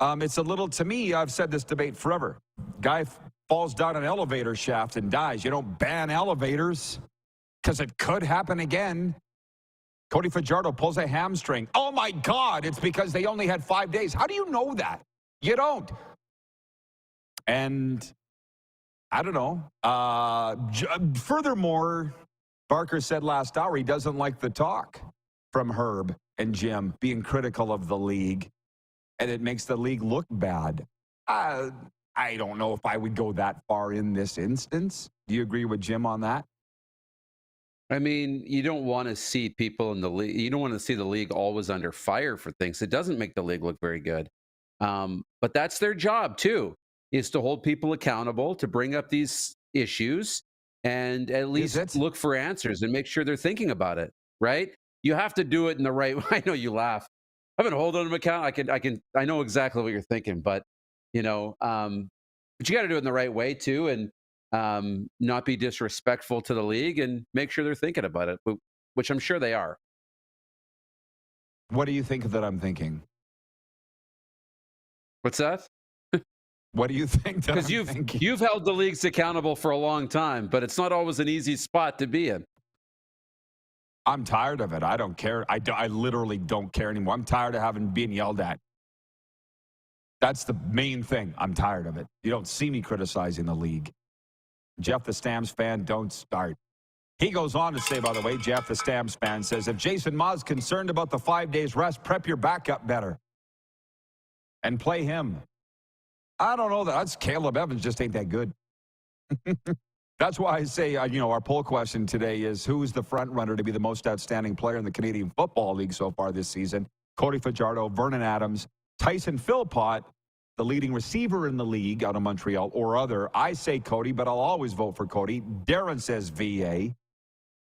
It's a little, to me, I've said this debate forever. Guy falls down an elevator shaft and dies. You don't ban elevators because it could happen again. Cody Fajardo pulls a hamstring. Oh, my God, it's because they only had 5 days. How do you know that? You don't. And I don't know. Furthermore, Barker said last hour he doesn't like the talk from Herb and Jim being critical of the league, and it makes the league look bad. I don't know if I would go that far in this instance. Do you agree with Jim on that? I mean, you don't want to see people in the league. You don't want to see the league always under fire for things. It doesn't make the league look very good. But that's their job, too, is to hold people accountable, to bring up these issues, and at least look for answers and make sure they're thinking about it, right? You have to do it in the right way. I know you laugh. I've been holding them account. I know exactly what you're thinking, but, but you got to do it in the right way, too, and not be disrespectful to the league and make sure they're thinking about it, which I'm sure they are. What do you think that I'm thinking? What's that? What do you think? Because you've held the leagues accountable for a long time, but it's not always an easy spot to be in. I'm tired of it. I don't care. I literally don't care anymore. I'm tired of being yelled at. That's the main thing. I'm tired of it. You don't see me criticizing the league. Jeff, the Stamps fan, don't start. He goes on to say, by the way, Jeff, the Stamps fan, says, if Jason Ma's concerned about the 5 days rest, prep your backup better and play him. I don't know. That's Caleb Evans just ain't that good. That's why I say, our poll question today is, who's the front runner to be the most outstanding player in the Canadian Football League so far this season? Cody Fajardo, Vernon Adams, Tyson Philpott, the leading receiver in the league out of Montreal, or other. I say Cody, but I'll always vote for Cody. Darren says VA.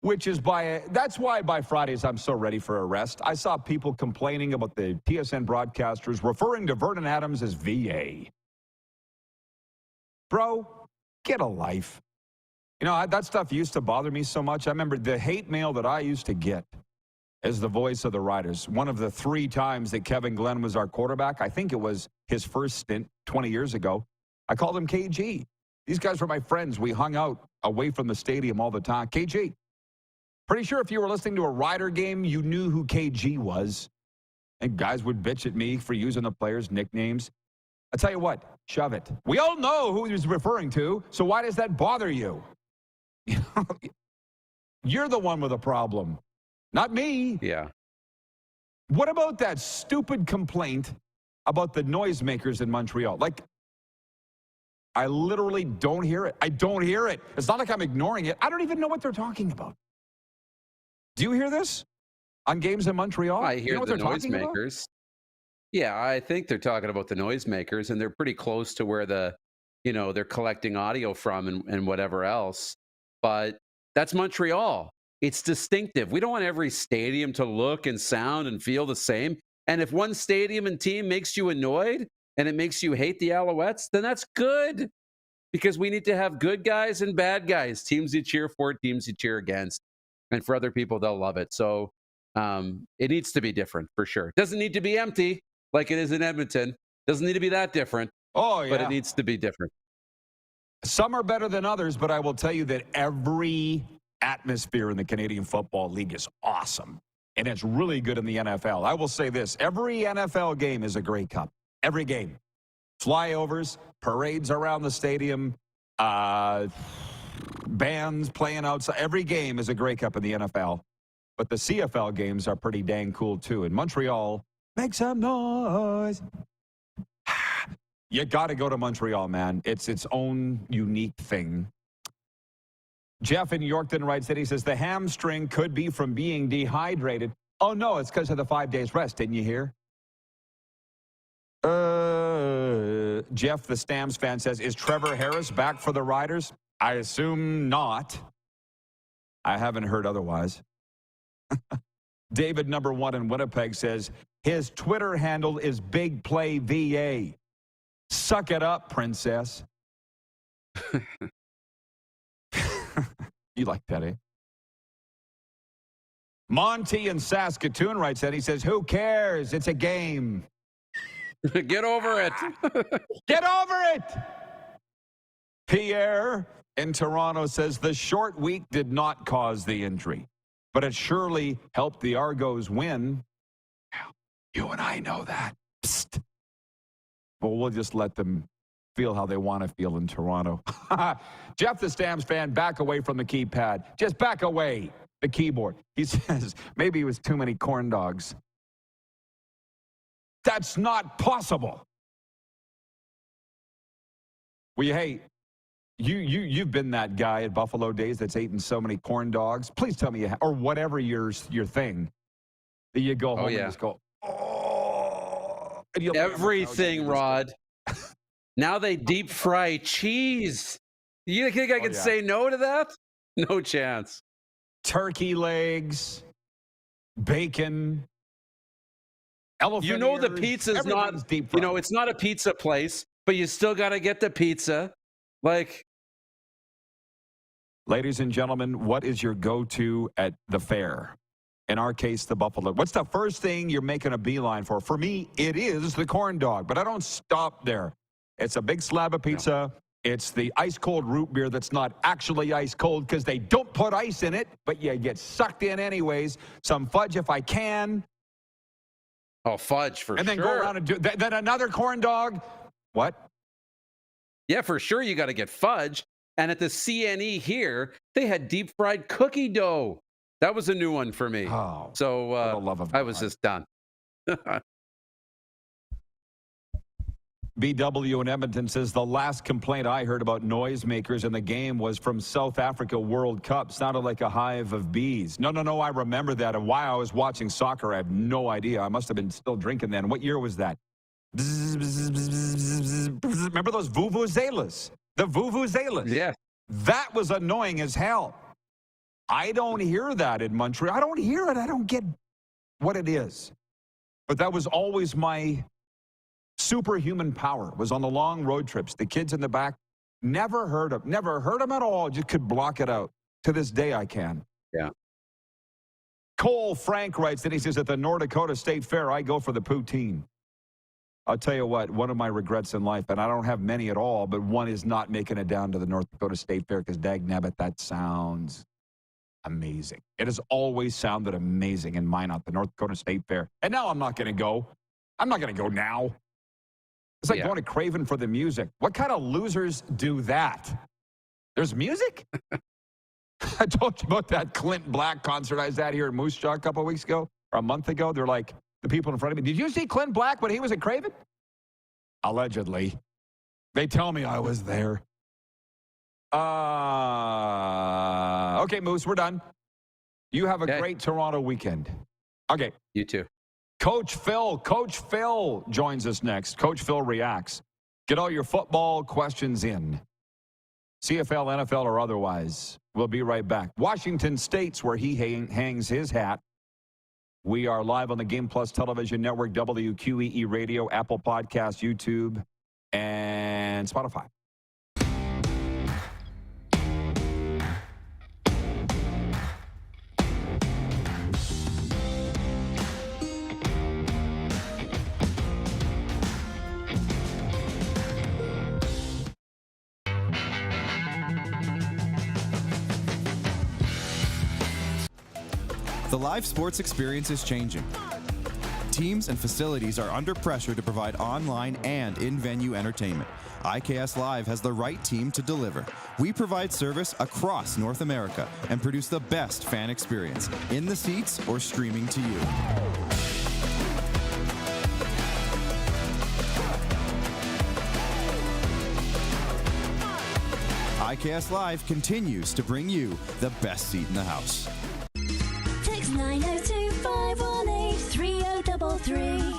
That's why by Fridays I'm so ready for a rest. I saw people complaining about the TSN broadcasters referring to Vernon Adams as VA. Bro, get a life. You know, that stuff used to bother me so much. I remember the hate mail that I used to get as the voice of the Riders. One of the 3 times that Kevin Glenn was our quarterback, I think it was his first stint 20 years ago, I called him KG. These guys were my friends. We hung out away from the stadium all the time. KG. Pretty sure if you were listening to a Rider game, you knew who KG was. And guys would bitch at me for using the players' nicknames. I tell you what, shove it. We all know who he was referring to, so why does that bother you? You're the one with a problem, not me. Yeah. What about that stupid complaint about the noisemakers in Montreal? Like, I literally don't hear it. I don't hear it. It's not like I'm ignoring it. I don't even know what they're talking about. Do you hear this on games in Montreal? I hear what the they're talking about? noisemakers. Yeah, I think they're talking about the noisemakers, and they're pretty close to where they're collecting audio from and whatever else. But that's Montreal. It's distinctive. We don't want every stadium to look and sound and feel the same. And if one stadium and team makes you annoyed and it makes you hate the Alouettes, then that's good. Because we need to have good guys and bad guys, teams you cheer for, teams you cheer against. And for other people, they'll love it. So it needs to be different for sure. It doesn't need to be empty like it is in Edmonton. Doesn't need to be that different. Oh, yeah. But it needs to be different. Some are better than others, but I will tell you that every atmosphere in the Canadian Football League is awesome. And it's really good in the NFL. I will say this. Every NFL game is a Grey Cup. Every game. Flyovers, parades around the stadium, bands playing outside. Every game is a Grey Cup in the NFL. But the CFL games are pretty dang cool, too. In Montreal, make some noise. You got to go to Montreal, man. It's its own unique thing. Jeff in Yorkton writes that he says the hamstring could be from being dehydrated. Oh, no, it's because of the 5 days rest. Didn't you hear? Jeff, the Stamps fan, says, is Trevor Harris back for the Riders? I assume not. I haven't heard otherwise. David, number 1 in Winnipeg, says his Twitter handle is Big Play VA. Suck it up, princess. You like that, eh? Monty in Saskatoon writes that. He says, who cares? It's a game. Get over it. Get over it. Pierre in Toronto says the short week did not cause the injury, but it surely helped the Argos win. You and I know that. Psst. But we'll just let them feel how they want to feel in Toronto. Jeff, the Stamps fan, back away from the keypad. Just back away, the keyboard. He says, maybe it was too many corn dogs. That's not possible. Well, hey, you've been that guy at Buffalo Days that's eaten so many corn dogs. Please tell me, or whatever your thing, that you go home and just go, oh. Everything, Rod. Now they deep fry cheese. You think I could say no to that? No chance. Turkey legs, bacon, elephant ears. The pizza's not deep fried. It's not a pizza place, but you still got to get the pizza. Ladies and gentlemen, what is your go-to at the fair? In our case, the Buffalo. What's the first thing you're making a beeline for? For me, it is the corn dog, but I don't stop there. It's a big slab of pizza. No. It's the ice-cold root beer that's not actually ice-cold because they don't put ice in it, but you get sucked in anyways. Some fudge if I can. Oh, fudge for sure. And then go around and do then another corn dog. What? Yeah, for sure you got to get fudge. And at the CNE here, they had deep-fried cookie dough. That was a new one for me. Oh, so for the love of I God. was just done. BW in Edmonton says the last complaint I heard about noisemakers in the game was from South Africa World Cup. Sounded like a hive of bees. No, I remember that. And why I was watching soccer, I have no idea. I must have been still drinking then. What year was that? Remember those vuvuzelas? The vuvuzelas. Yeah. That was annoying as hell. I don't hear that in Montreal. I don't hear it. I don't get what it is. But that was always my superhuman power, was on the long road trips. The kids in the back, never heard them at all. Just could block it out. To this day, I can. Yeah. Cole Frank writes that he says, at the North Dakota State Fair, I go for the poutine. I'll tell you what, one of my regrets in life, and I don't have many at all, but one is not making it down to the North Dakota State Fair, because dagnabbit, that sounds amazing. It has always sounded amazing in Minot, the North Dakota State Fair. And now I'm not going to go. I'm not going to go now. It's like going to Craven for the music. What kind of losers do that? There's music? I told you about that Clint Black concert I was at here in Moose Jaw a couple of weeks ago, or a month ago. They're like, the people in front of me, did you see Clint Black when he was at Craven? Allegedly. They tell me I was there. Okay, Moose, we're done. You have a great Toronto weekend. Okay. You too. Coach Phil joins us next. Coach Phil reacts. Get all your football questions in. CFL, NFL, or otherwise. We'll be right back. Washington State's where he hangs his hat. We are live on the Game Plus Television Network, WQEE Radio, Apple Podcasts, YouTube, and Spotify. The live sports experience is changing. Teams and facilities are under pressure to provide online and in-venue entertainment. IKS Live has the right team to deliver. We provide service across North America and produce the best fan experience, in the seats or streaming to you. IKS Live continues to bring you the best seat in the house. Text 902-518-3033.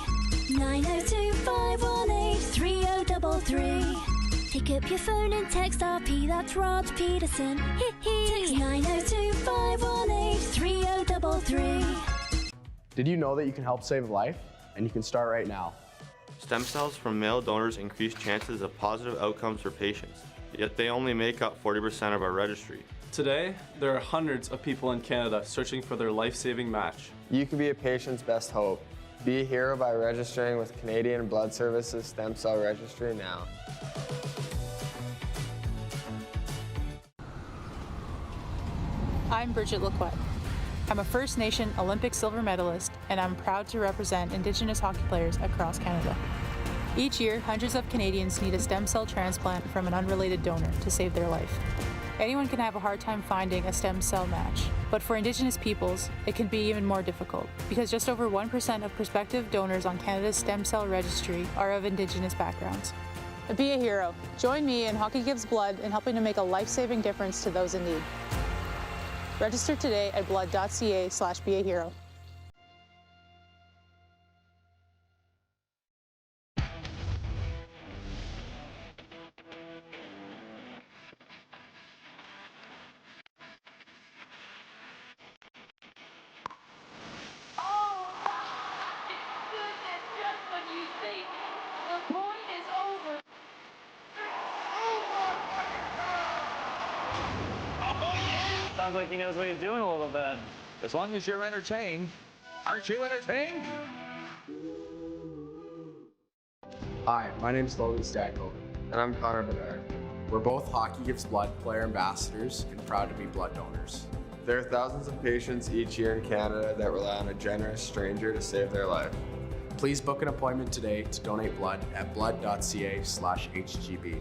902-518-3033. Pick up your phone and text RP, that's Rod Pedersen. Text 902-518-3033. Did you know that you can help save a life? And you can start right now. Stem cells from male donors increase chances of positive outcomes for patients, yet they only make up 40% of our registry. Today, there are hundreds of people in Canada searching for their life-saving match. You can be a patient's best hope. Be a hero by registering with Canadian Blood Services Stem Cell Registry now. I'm Bridget Lacquette. I'm a First Nation Olympic silver medalist, and I'm proud to represent Indigenous hockey players across Canada. Each year, hundreds of Canadians need a stem cell transplant from an unrelated donor to save their life. Anyone can have a hard time finding a stem cell match, but for Indigenous peoples, it can be even more difficult because just over 1% of prospective donors on Canada's stem cell registry are of Indigenous backgrounds. Be a hero. Join me in Hockey Gives Blood in helping to make a life-saving difference to those in need. Register today at blood.ca/beahero. Sounds like he knows what he's doing a little bit. As long as you're entertained. Aren't you entertained? Hi, my name's Logan Stankoven. And I'm Connor Bedard. We're both Hockey Gives Blood player ambassadors and proud to be blood donors. There are thousands of patients each year in Canada that rely on a generous stranger to save their life. Please book an appointment today to donate blood at blood.ca/HGB.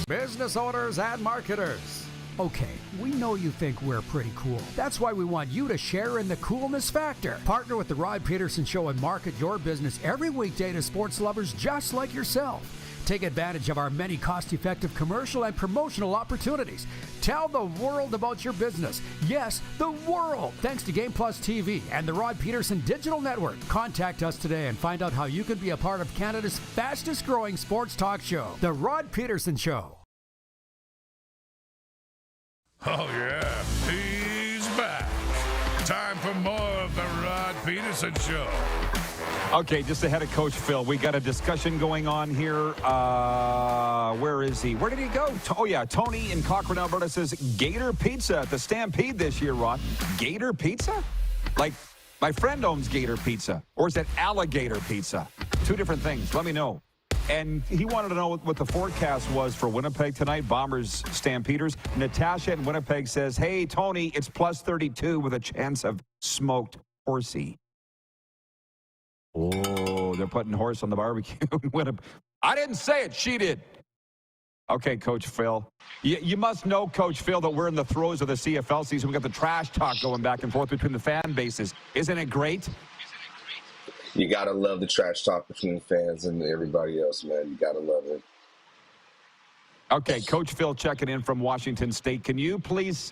Business owners and marketers. Okay, we know you think we're pretty cool. That's why we want you to share in the coolness factor. Partner with the Rod Pedersen Show and market your business every weekday to sports lovers just like yourself. Take advantage of our many cost-effective commercial and promotional opportunities. Tell the world about your business. Yes, the world. Thanks to Game Plus TV and the Rod Pedersen Digital Network. Contact us today and find out how you can be a part of Canada's fastest-growing sports talk show, The Rod Pedersen Show. Oh, yeah, he's back. Time for more of the Rod Pedersen Show. Okay, just ahead of Coach Phil, we got a discussion going on here. Where is he? Where did he go? Oh, yeah, Tony in Cochrane, Alberta says Gator Pizza at the Stampede this year, Rod. Gator Pizza? Like, my friend owns Gator Pizza. Or is it Alligator Pizza? Two different things. Let me know. And he wanted to know what the forecast was for Winnipeg tonight, Bombers, Stampeders. Natasha in Winnipeg says, hey, Tony, it's plus 32 with a chance of smoked horsey. Oh, they're putting horse on the barbecue in Winnipeg. I didn't say it. She did. Okay, Coach Phil. You must know, Coach Phil, that we're in the throes of the CFL season. We got the trash talk going back and forth between the fan bases. Isn't it great? You got to love the trash talk between fans and everybody else, man. You got to love it. Okay, Coach Phil checking in from Washington State. Can you please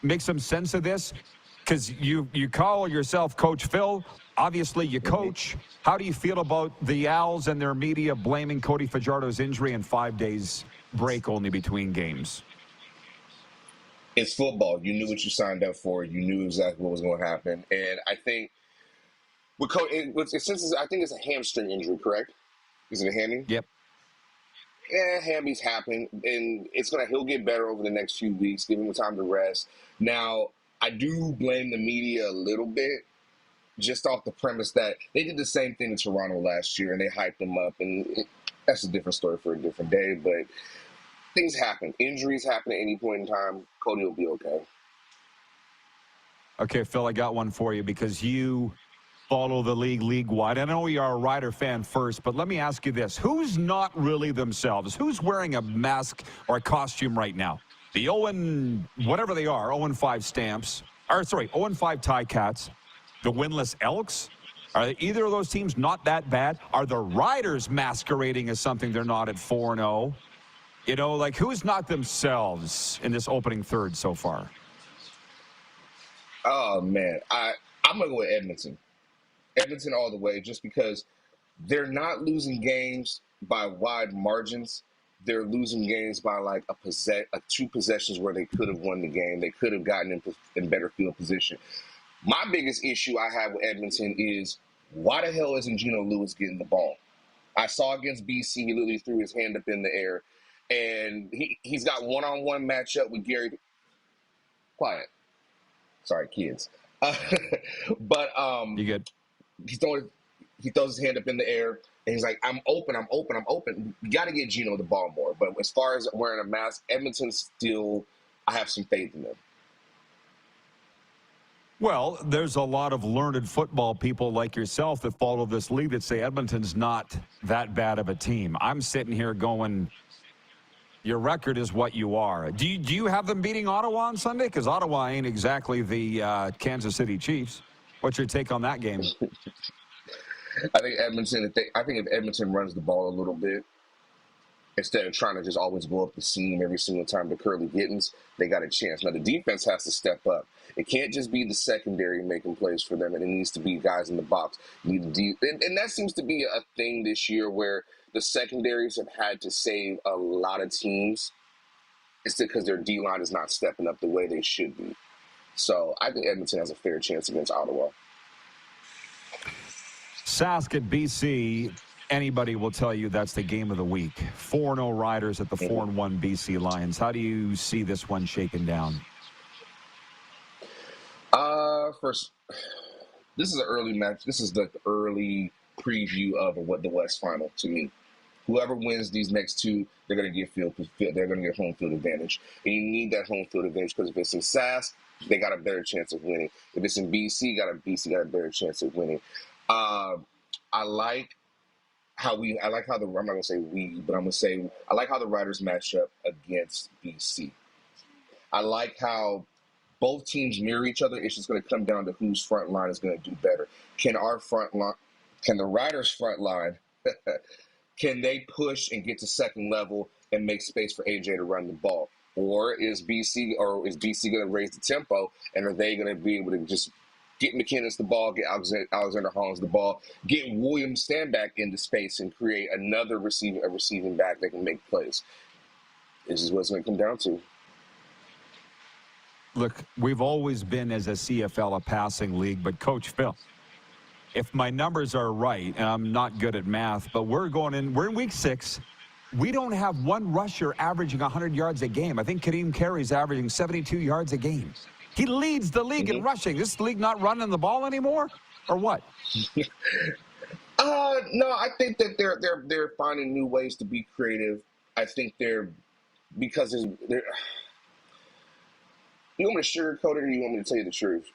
make some sense of this? Because you call yourself Coach Phil. Obviously, you coach. How do you feel about the Owls and their media blaming Cody Fajardo's injury and 5 days break only between games? It's football. You knew what you signed up for. You knew exactly what was going to happen. And I think I think it's a hamstring injury, correct? Is it a hammy? Yep. Yeah, hammies happen, and he'll get better over the next few weeks. Give him time to rest. Now, I do blame the media a little bit, just off the premise that they did the same thing in Toronto last year, and they hyped him up, and that's a different story for a different day. But things happen. Injuries happen at any point in time. Cody will be okay. Okay, Phil, I got one for you because you follow the league-wide. I know you're a Rider fan first, but let me ask you this. Who's not really themselves? Who's wearing a mask or a costume right now? The 0-5 Stamps, 0-5 Ticats, the winless Elks? Are either of those teams not that bad? Are the Riders masquerading as something they're not at 4-0? You know, like, who's not themselves in this opening third so far? Oh, man. I'm going to go with Edmonton. Edmonton all the way, just because they're not losing games by wide margins. They're losing games by like two possessions where they could have won the game. They could have gotten in better field position. My biggest issue I have with Edmonton is, why the hell isn't Geno Lewis getting the ball? I saw against BC, he literally threw his hand up in the air, and he's got one-on-one matchup with Gary. Quiet. Sorry, kids. But you good? He throws his hand up in the air, and he's like, I'm open. You got to get Geno the ball more. But as far as wearing a mask, Edmonton still, I have some faith in them. Well, there's a lot of learned football people like yourself that follow this league that say Edmonton's not that bad of a team. I'm sitting here going, your record is what you are. Do you have them beating Ottawa on Sunday? Because Ottawa ain't exactly the Kansas City Chiefs. What's your take on that game? I think if Edmonton runs the ball a little bit, instead of trying to just always go up the seam every single time to Curly Gittens, they got a chance. Now, the defense has to step up. It can't just be the secondary making plays for them, and it needs to be guys in the box. And that seems to be a thing this year where the secondaries have had to save a lot of teams. It's because their D-line is not stepping up the way they should be. So I think Edmonton has a fair chance against Ottawa. Sask at BC, anybody will tell you that's the game of the week. 4-0 Riders at the 4-1 BC Lions. How do you see this one shaken down? First, this is an early match. This is the early preview of what the West Final to me. Whoever wins these next two, they're going to get home field advantage. And you need that home field advantage because if it's in Sask, they got a better chance of winning. If it's in BC, BC got a better chance of winning. I like how the Riders match up against BC. I like how both teams mirror each other. It's just going to come down to whose front line is going to do better. Can the Riders front line Can they push and get to second level and make space for AJ to run the ball? Or is BC going to raise the tempo, and are they going to be able to just get McKinnis the ball, get Alexander Hollins the ball, get William Stanback into space, and create another receiving back that can make plays? This is what it's going to come down to. Look, we've always been, as a CFL, a passing league, but Coach Phil, if my numbers are right, and I'm not good at math, but we're in week 6. We don't have one rusher averaging 100 yards a game. I think Kadeem Carey's averaging 72 yards a game. He leads the league in rushing. This league not running the ball anymore, or what? No, I think that they're finding new ways to be creative. I think you want me to sugarcoat it, or you want me to tell you the truth?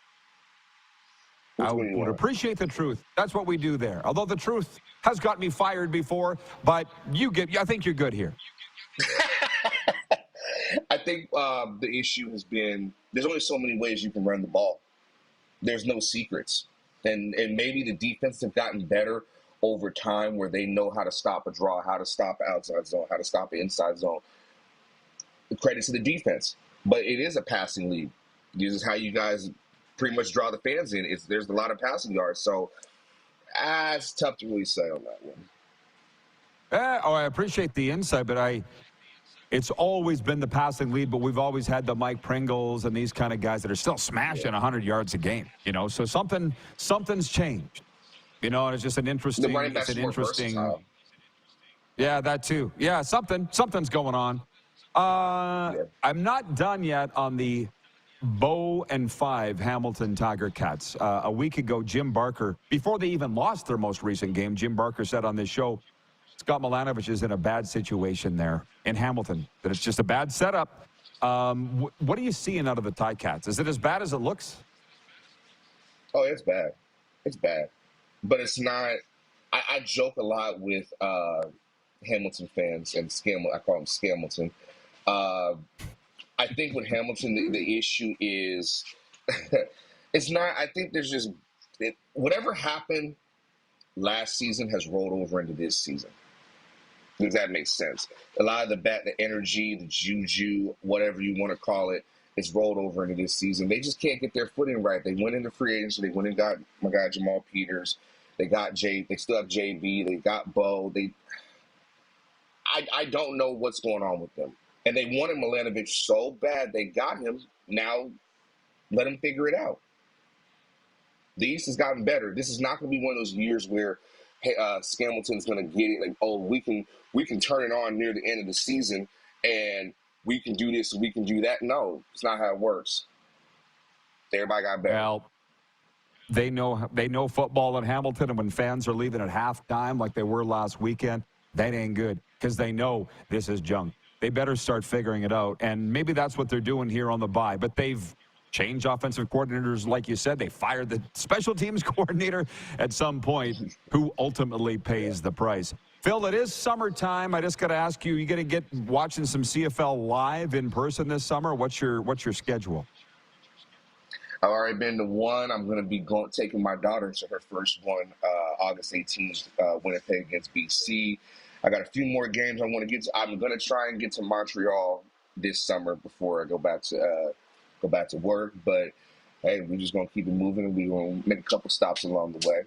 I would appreciate the truth. That's what we do there. Although the truth has got me fired before, but I think you're good here. I think the issue has been there's only so many ways you can run the ball. There's no secrets. And maybe the defense have gotten better over time where they know how to stop a draw, how to stop outside zone, how to stop the inside zone. Credit to the defense. But it is a passing league. This is how you guys pretty much draw the fans in. There's a lot of passing yards. So it's tough to really say on that one. I appreciate the insight, but it's always been the passing lead, but we've always had the Mike Pringles and these kind of guys that are still smashing 100 yards a game, so something's changed, and it's just an interesting, yeah, that too. Yeah, something's going on. I'm not done yet on the Bow and 5 Hamilton Tiger Cats. A week ago, Jim Barker, before they even lost their most recent game, Jim Barker said on this show, Scott Milanovich is in a bad situation there in Hamilton, that it's just a bad setup. What are you seeing out of the Ticats? Is it as bad as it looks? Oh, it's bad. It's bad. But it's not. I joke a lot with Hamilton fans, and I call them Scamilton. I think with Hamilton, the issue is it's not. I think there's just whatever happened last season has rolled over into this season. If that makes sense. A lot of the energy, the juju, whatever you want to call it, is rolled over into this season. They just can't get their footing right. They went into free agency. They went and got my guy Jamal Peters. They got Jay. They still have JB. They got Bo. I don't know what's going on with them. And they wanted Milanovich so bad they got him. Now let him figure it out. The East has gotten better. This is not going to be one of those years where Scamilton's going to get it. Like, oh, we can turn it on near the end of the season, and we can do this and we can do that. No, it's not how it works. Everybody got better. Well, they know football in Hamilton, and when fans are leaving at halftime like they were last weekend, that ain't good because they know this is junk. They better start figuring it out, and maybe that's what they're doing here on the bye. But they've changed offensive coordinators, like you said. They fired the special teams coordinator at some point, who ultimately pays the price. Phil, it is summertime. I just got to ask you, going to get watching some CFL live in person this summer? What's your schedule? I've already been to one. I'm going to be taking my daughter to her first one, August 18th, Winnipeg against BC. I got a few more games I want to get to. I'm going to try and get to Montreal this summer before I go back to work. But hey, we're just going to keep it moving, and we're going to make a couple stops along the way.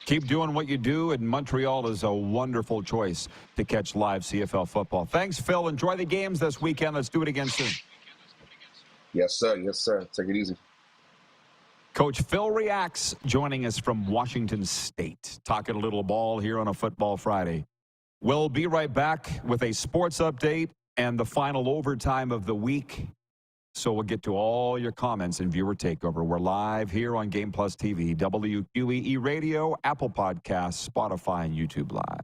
Keep doing what you do, and Montreal is a wonderful choice to catch live CFL football. Thanks, Phil. Enjoy the games this weekend. Let's do it again soon. Yes, sir. Yes, sir. Take it easy. Coach Phil Reacts joining us from Washington State, talking a little ball here on a Football Friday. We'll be right back with a sports update and the final overtime of the week. So we'll get to all your comments and viewer takeover. We're live here on Game Plus TV, WQEE Radio, Apple Podcasts, Spotify, and YouTube Live.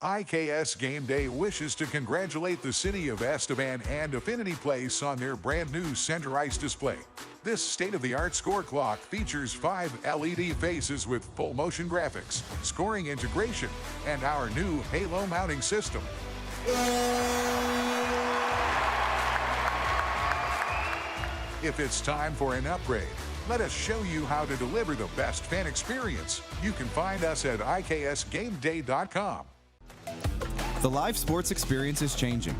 IKS Game Day wishes to congratulate the city of Esteban and Affinity Place on their brand new center ice display. This state-of-the-art score clock features 5 LED faces with full motion graphics, scoring integration, and our new halo mounting system. If it's time for an upgrade, let us show you how to deliver the best fan experience. You can find us at iksgameday.com. The live sports experience is changing.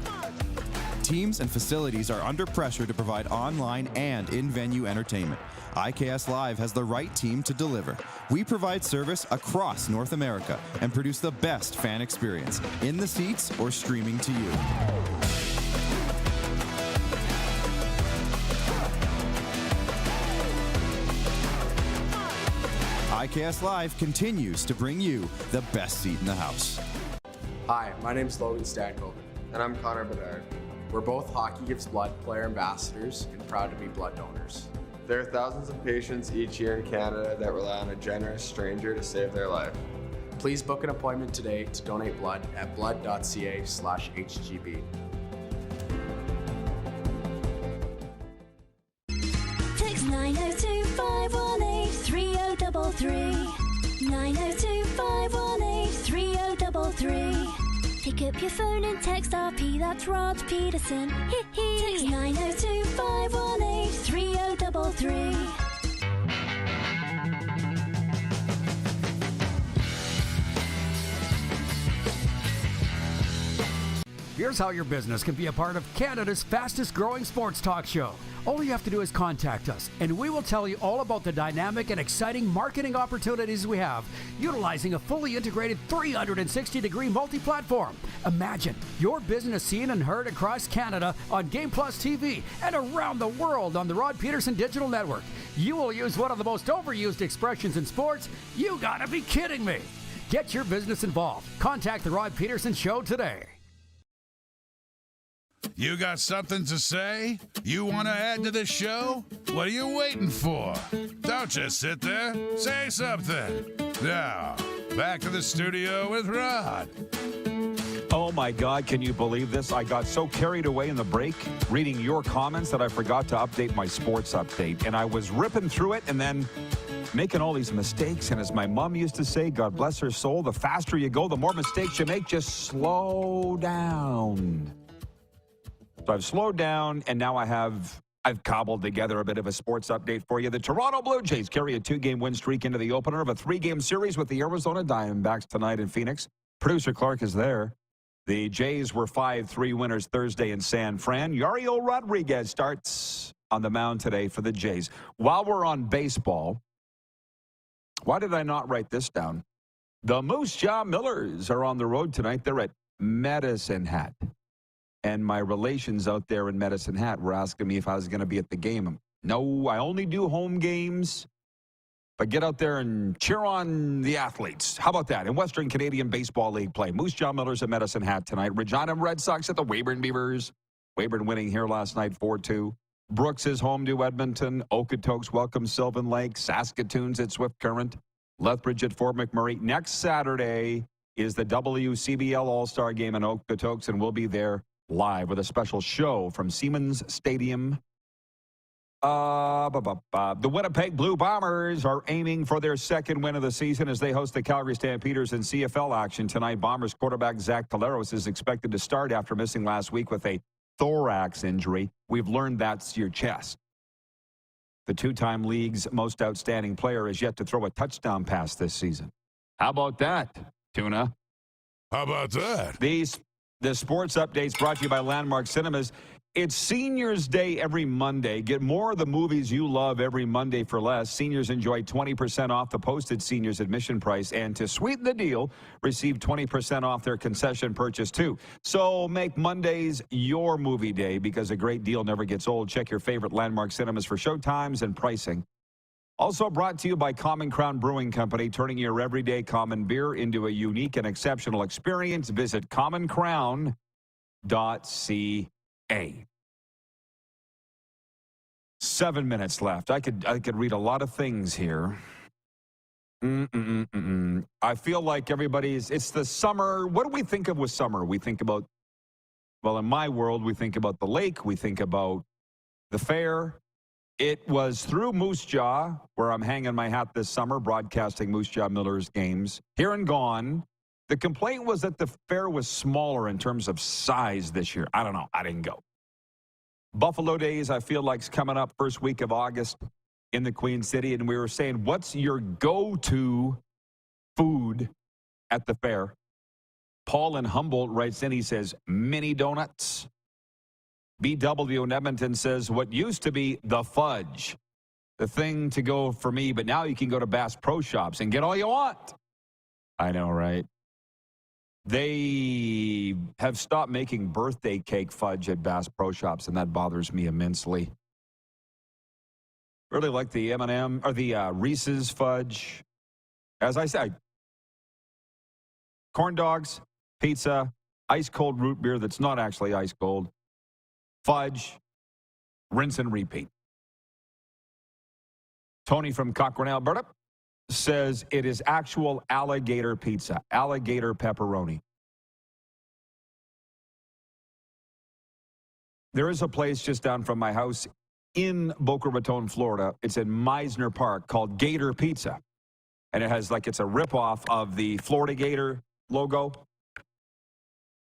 Teams and facilities are under pressure to provide online and in-venue entertainment. IKS Live has the right team to deliver. We provide service across North America and produce the best fan experience, in the seats or streaming to you. IKS Live continues to bring you the best seat in the house. Hi, my name is Logan Stankoven. And I'm Connor Bedard. We're both Hockey Gives Blood player ambassadors and proud to be blood donors. There are thousands of patients each year in Canada that rely on a generous stranger to save their life. Please book an appointment today to donate blood at blood.ca/HGB. Text 902-518-3033. 902-518-3033. Pick up your phone and text RP, that's Rod Pedersen. Text 902-518-3033. Here's how your business can be a part of Canada's fastest growing sports talk show. All you have to do is contact us, and we will tell you all about the dynamic and exciting marketing opportunities we have, utilizing a fully integrated 360-degree multi-platform. Imagine your business seen and heard across Canada on Game Plus TV and around the world on the Rod Pedersen Digital Network. You will use one of the most overused expressions in sports. You gotta be kidding me. Get your business involved. Contact the Rod Pedersen Show today. You got something to say? You want to add to the show? What are you waiting for? Don't just sit there. Say something. Now, back to the studio with Rod. Oh my God, can you believe this? I got so carried away in the break reading your comments that I forgot to update my sports update. And I was ripping through it and then making all these mistakes. And as my mom used to say, God bless her soul, the faster you go, the more mistakes you make. Just slow down. So I've slowed down, and now I've cobbled together a bit of a sports update for you. The Toronto Blue Jays carry a 2-game win streak into the opener of a 3-game series with the Arizona Diamondbacks tonight in Phoenix. Producer Clark is there. The Jays were 5-3 winners Thursday in San Fran. Yariel Rodriguez starts on the mound today for the Jays. While we're on baseball, why did I not write this down? The Moose Jaw Millers are on the road tonight. They're at Medicine Hat. And my relations out there in Medicine Hat were asking me if I was going to be at the game. No, I only do home games. But get out there and cheer on the athletes. How about that? In Western Canadian Baseball League play, Moose Jaw Millers at Medicine Hat tonight. Regina Red Sox at the Weyburn Beavers. Weyburn winning here last night 4-2. Brooks is home to Edmonton. Okotoks welcome Sylvan Lake. Saskatoon's at Swift Current. Lethbridge at Fort McMurray. Next Saturday is the WCBL All-Star Game in Okotoks, and we'll be there live with a special show from Siemens Stadium. The Winnipeg Blue Bombers are aiming for their second win of the season as they host the Calgary Stampeders in CFL action tonight. Bombers quarterback Zach Collaros is expected to start after missing last week with a thorax injury. We've learned that's your chest. The two-time league's most outstanding player is yet to throw a touchdown pass this season. How about that, Tuna? How about that? The sports updates brought to you by Landmark Cinemas. It's Seniors Day every Monday. Get more of the movies you love every Monday for less. Seniors enjoy 20% off the posted seniors admission price. And to sweeten the deal, receive 20% off their concession purchase too. So make Mondays your movie day because a great deal never gets old. Check your favorite Landmark Cinemas for showtimes and pricing. Also brought to you by Common Crown Brewing Company, turning your everyday common beer into a unique and exceptional experience. Visit commoncrown.ca. 7 minutes left. I could read a lot of things here. I feel like it's the summer. What do we think of with summer? We think about, well, in my world, we think about the lake. We think about the fair. It was through Moose Jaw, where I'm hanging my hat this summer, broadcasting Moose Jaw Miller's games. Here and gone. The complaint was that the fair was smaller in terms of size this year. I don't know. I didn't go. Buffalo Days, I feel like, is coming up first week of August in the Queen City. And we were saying, what's your go-to food at the fair? Paul in Humboldt writes in, he says, mini donuts. BW in Edmonton says, what used to be the fudge, the thing to go for me, but now you can go to Bass Pro Shops and get all you want. I know, right? They have stopped making birthday cake fudge at Bass Pro Shops, and that bothers me immensely. Really like the M&M or the Reese's fudge. As I said, corn dogs, pizza, ice-cold root beer that's not actually ice-cold, fudge, rinse and repeat. Tony from Cochrane, Alberta, says it is actual alligator pizza, alligator pepperoni. There is a place just down from my house in Boca Raton, Florida. It's in Meisner Park called Gator Pizza. And it has it's a ripoff of the Florida Gator logo.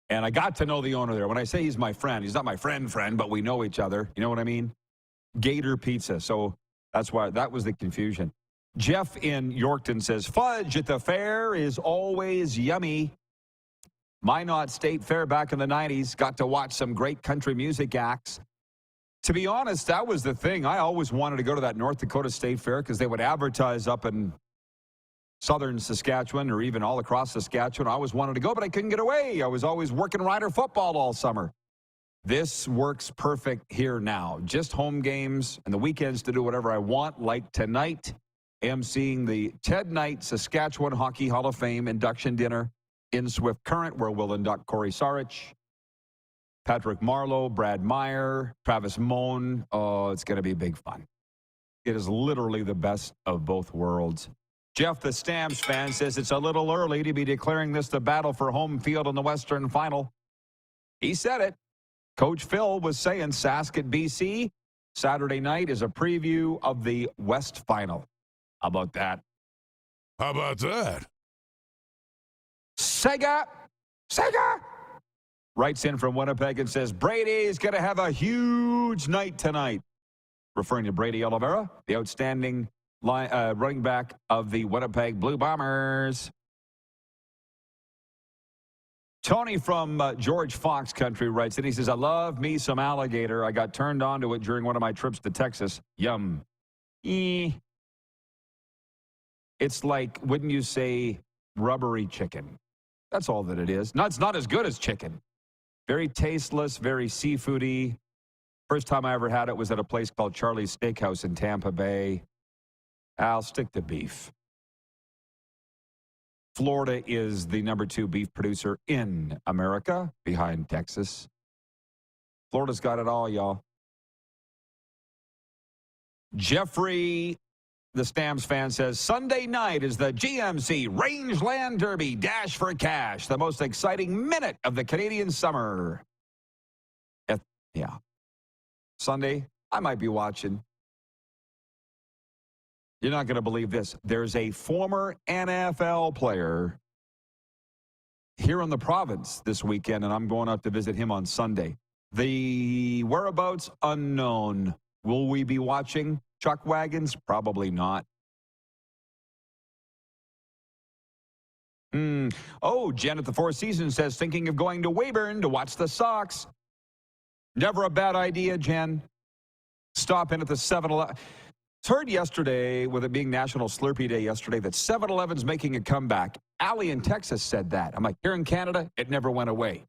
And I got to know the owner there. When I say he's my friend, he's not my friend, but we know each other. You know what I mean? Gator Pizza. So that's why that was the confusion. Jeff in Yorkton says, fudge at the fair is always yummy. Minot State Fair back in the 90s. Got to watch some great country music acts. To be honest, that was the thing. I always wanted to go to that North Dakota State Fair because they would advertise up in southern Saskatchewan or even all across Saskatchewan. I always wanted to go, but I couldn't get away. I was always working Rider football all summer. This works perfect here now. Just home games and the weekends to do whatever I want. Like tonight, I am seeing the Ted Knight Saskatchewan Hockey Hall of Fame induction dinner in Swift Current, where we'll induct Corey Sarich, Patrick Marleau, Brad Meyer, Travis Moan. Oh, it's going to be big fun. It is literally the best of both worlds. Jeff, the Stamps fan, says it's a little early to be declaring this the battle for home field in the Western Final. He said it. Coach Phil was saying Sask at BC. Saturday night is a preview of the West Final. How about that? How about that? Sega writes in from Winnipeg and says, Brady's going to have a huge night tonight. Referring to Brady Oliveira, the outstanding running back of the Winnipeg Blue Bombers. Tony from George Fox Country writes in. He says, I love me some alligator. I got turned on to it during one of my trips to Texas. Yum. It's like, wouldn't you say, rubbery chicken? That's all that it is. No, it's not as good as chicken. Very tasteless, very seafoody. First time I ever had it was at a place called Charlie's Steakhouse in Tampa Bay. I'll stick to beef. Florida is the #2 beef producer in America, behind Texas. Florida's got it all, y'all. Jeffrey, the Stamps fan, says, Sunday night is the GMC Rangeland Derby Dash for Cash, the most exciting minute of the Canadian summer. Yeah. Sunday, I might be watching. You're not going to believe this. There's a former NFL player here in the province this weekend, and I'm going out to visit him on Sunday. The whereabouts, unknown. Will we be watching Chuck Wagons? Probably not. Oh, Jen at the Four Seasons says, thinking of going to Weyburn to watch the Sox. Never a bad idea, Jen. Stop in at the 7-Eleven. It's heard yesterday, with it being National Slurpee Day yesterday, that 7-Eleven's making a comeback. Allie in Texas said that. I'm like, here in Canada, it never went away.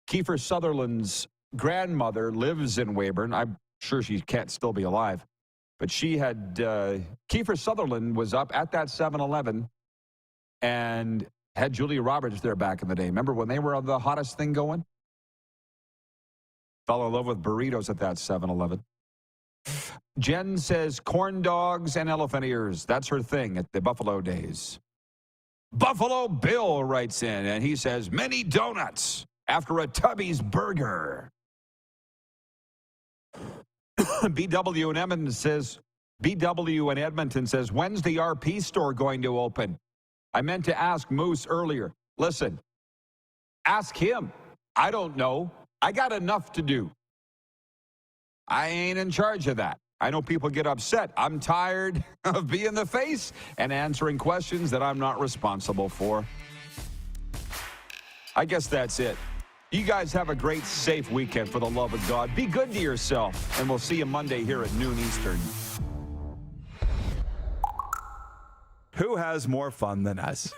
Kiefer Sutherland's grandmother lives in Weyburn. I'm sure she can't still be alive. But she had, Kiefer Sutherland was up at that 7-Eleven and had Julia Roberts there back in the day. Remember when they were the hottest thing going? Fell in love with burritos at that 7-Eleven. Jen says corn dogs and elephant ears. That's her thing at the Buffalo Days. Buffalo Bill writes in, and he says, many donuts after a Tubby's burger. BW in Edmonton says, when's the RP store going to open? I meant to ask Moose earlier. Listen, ask him. I don't know. I got enough to do. I ain't in charge of that. I know people get upset. I'm tired of being the face and answering questions that I'm not responsible for. I guess that's it. You guys have a great, safe weekend, for the love of God. Be good to yourself, and we'll see you Monday here at noon Eastern. Who has more fun than us?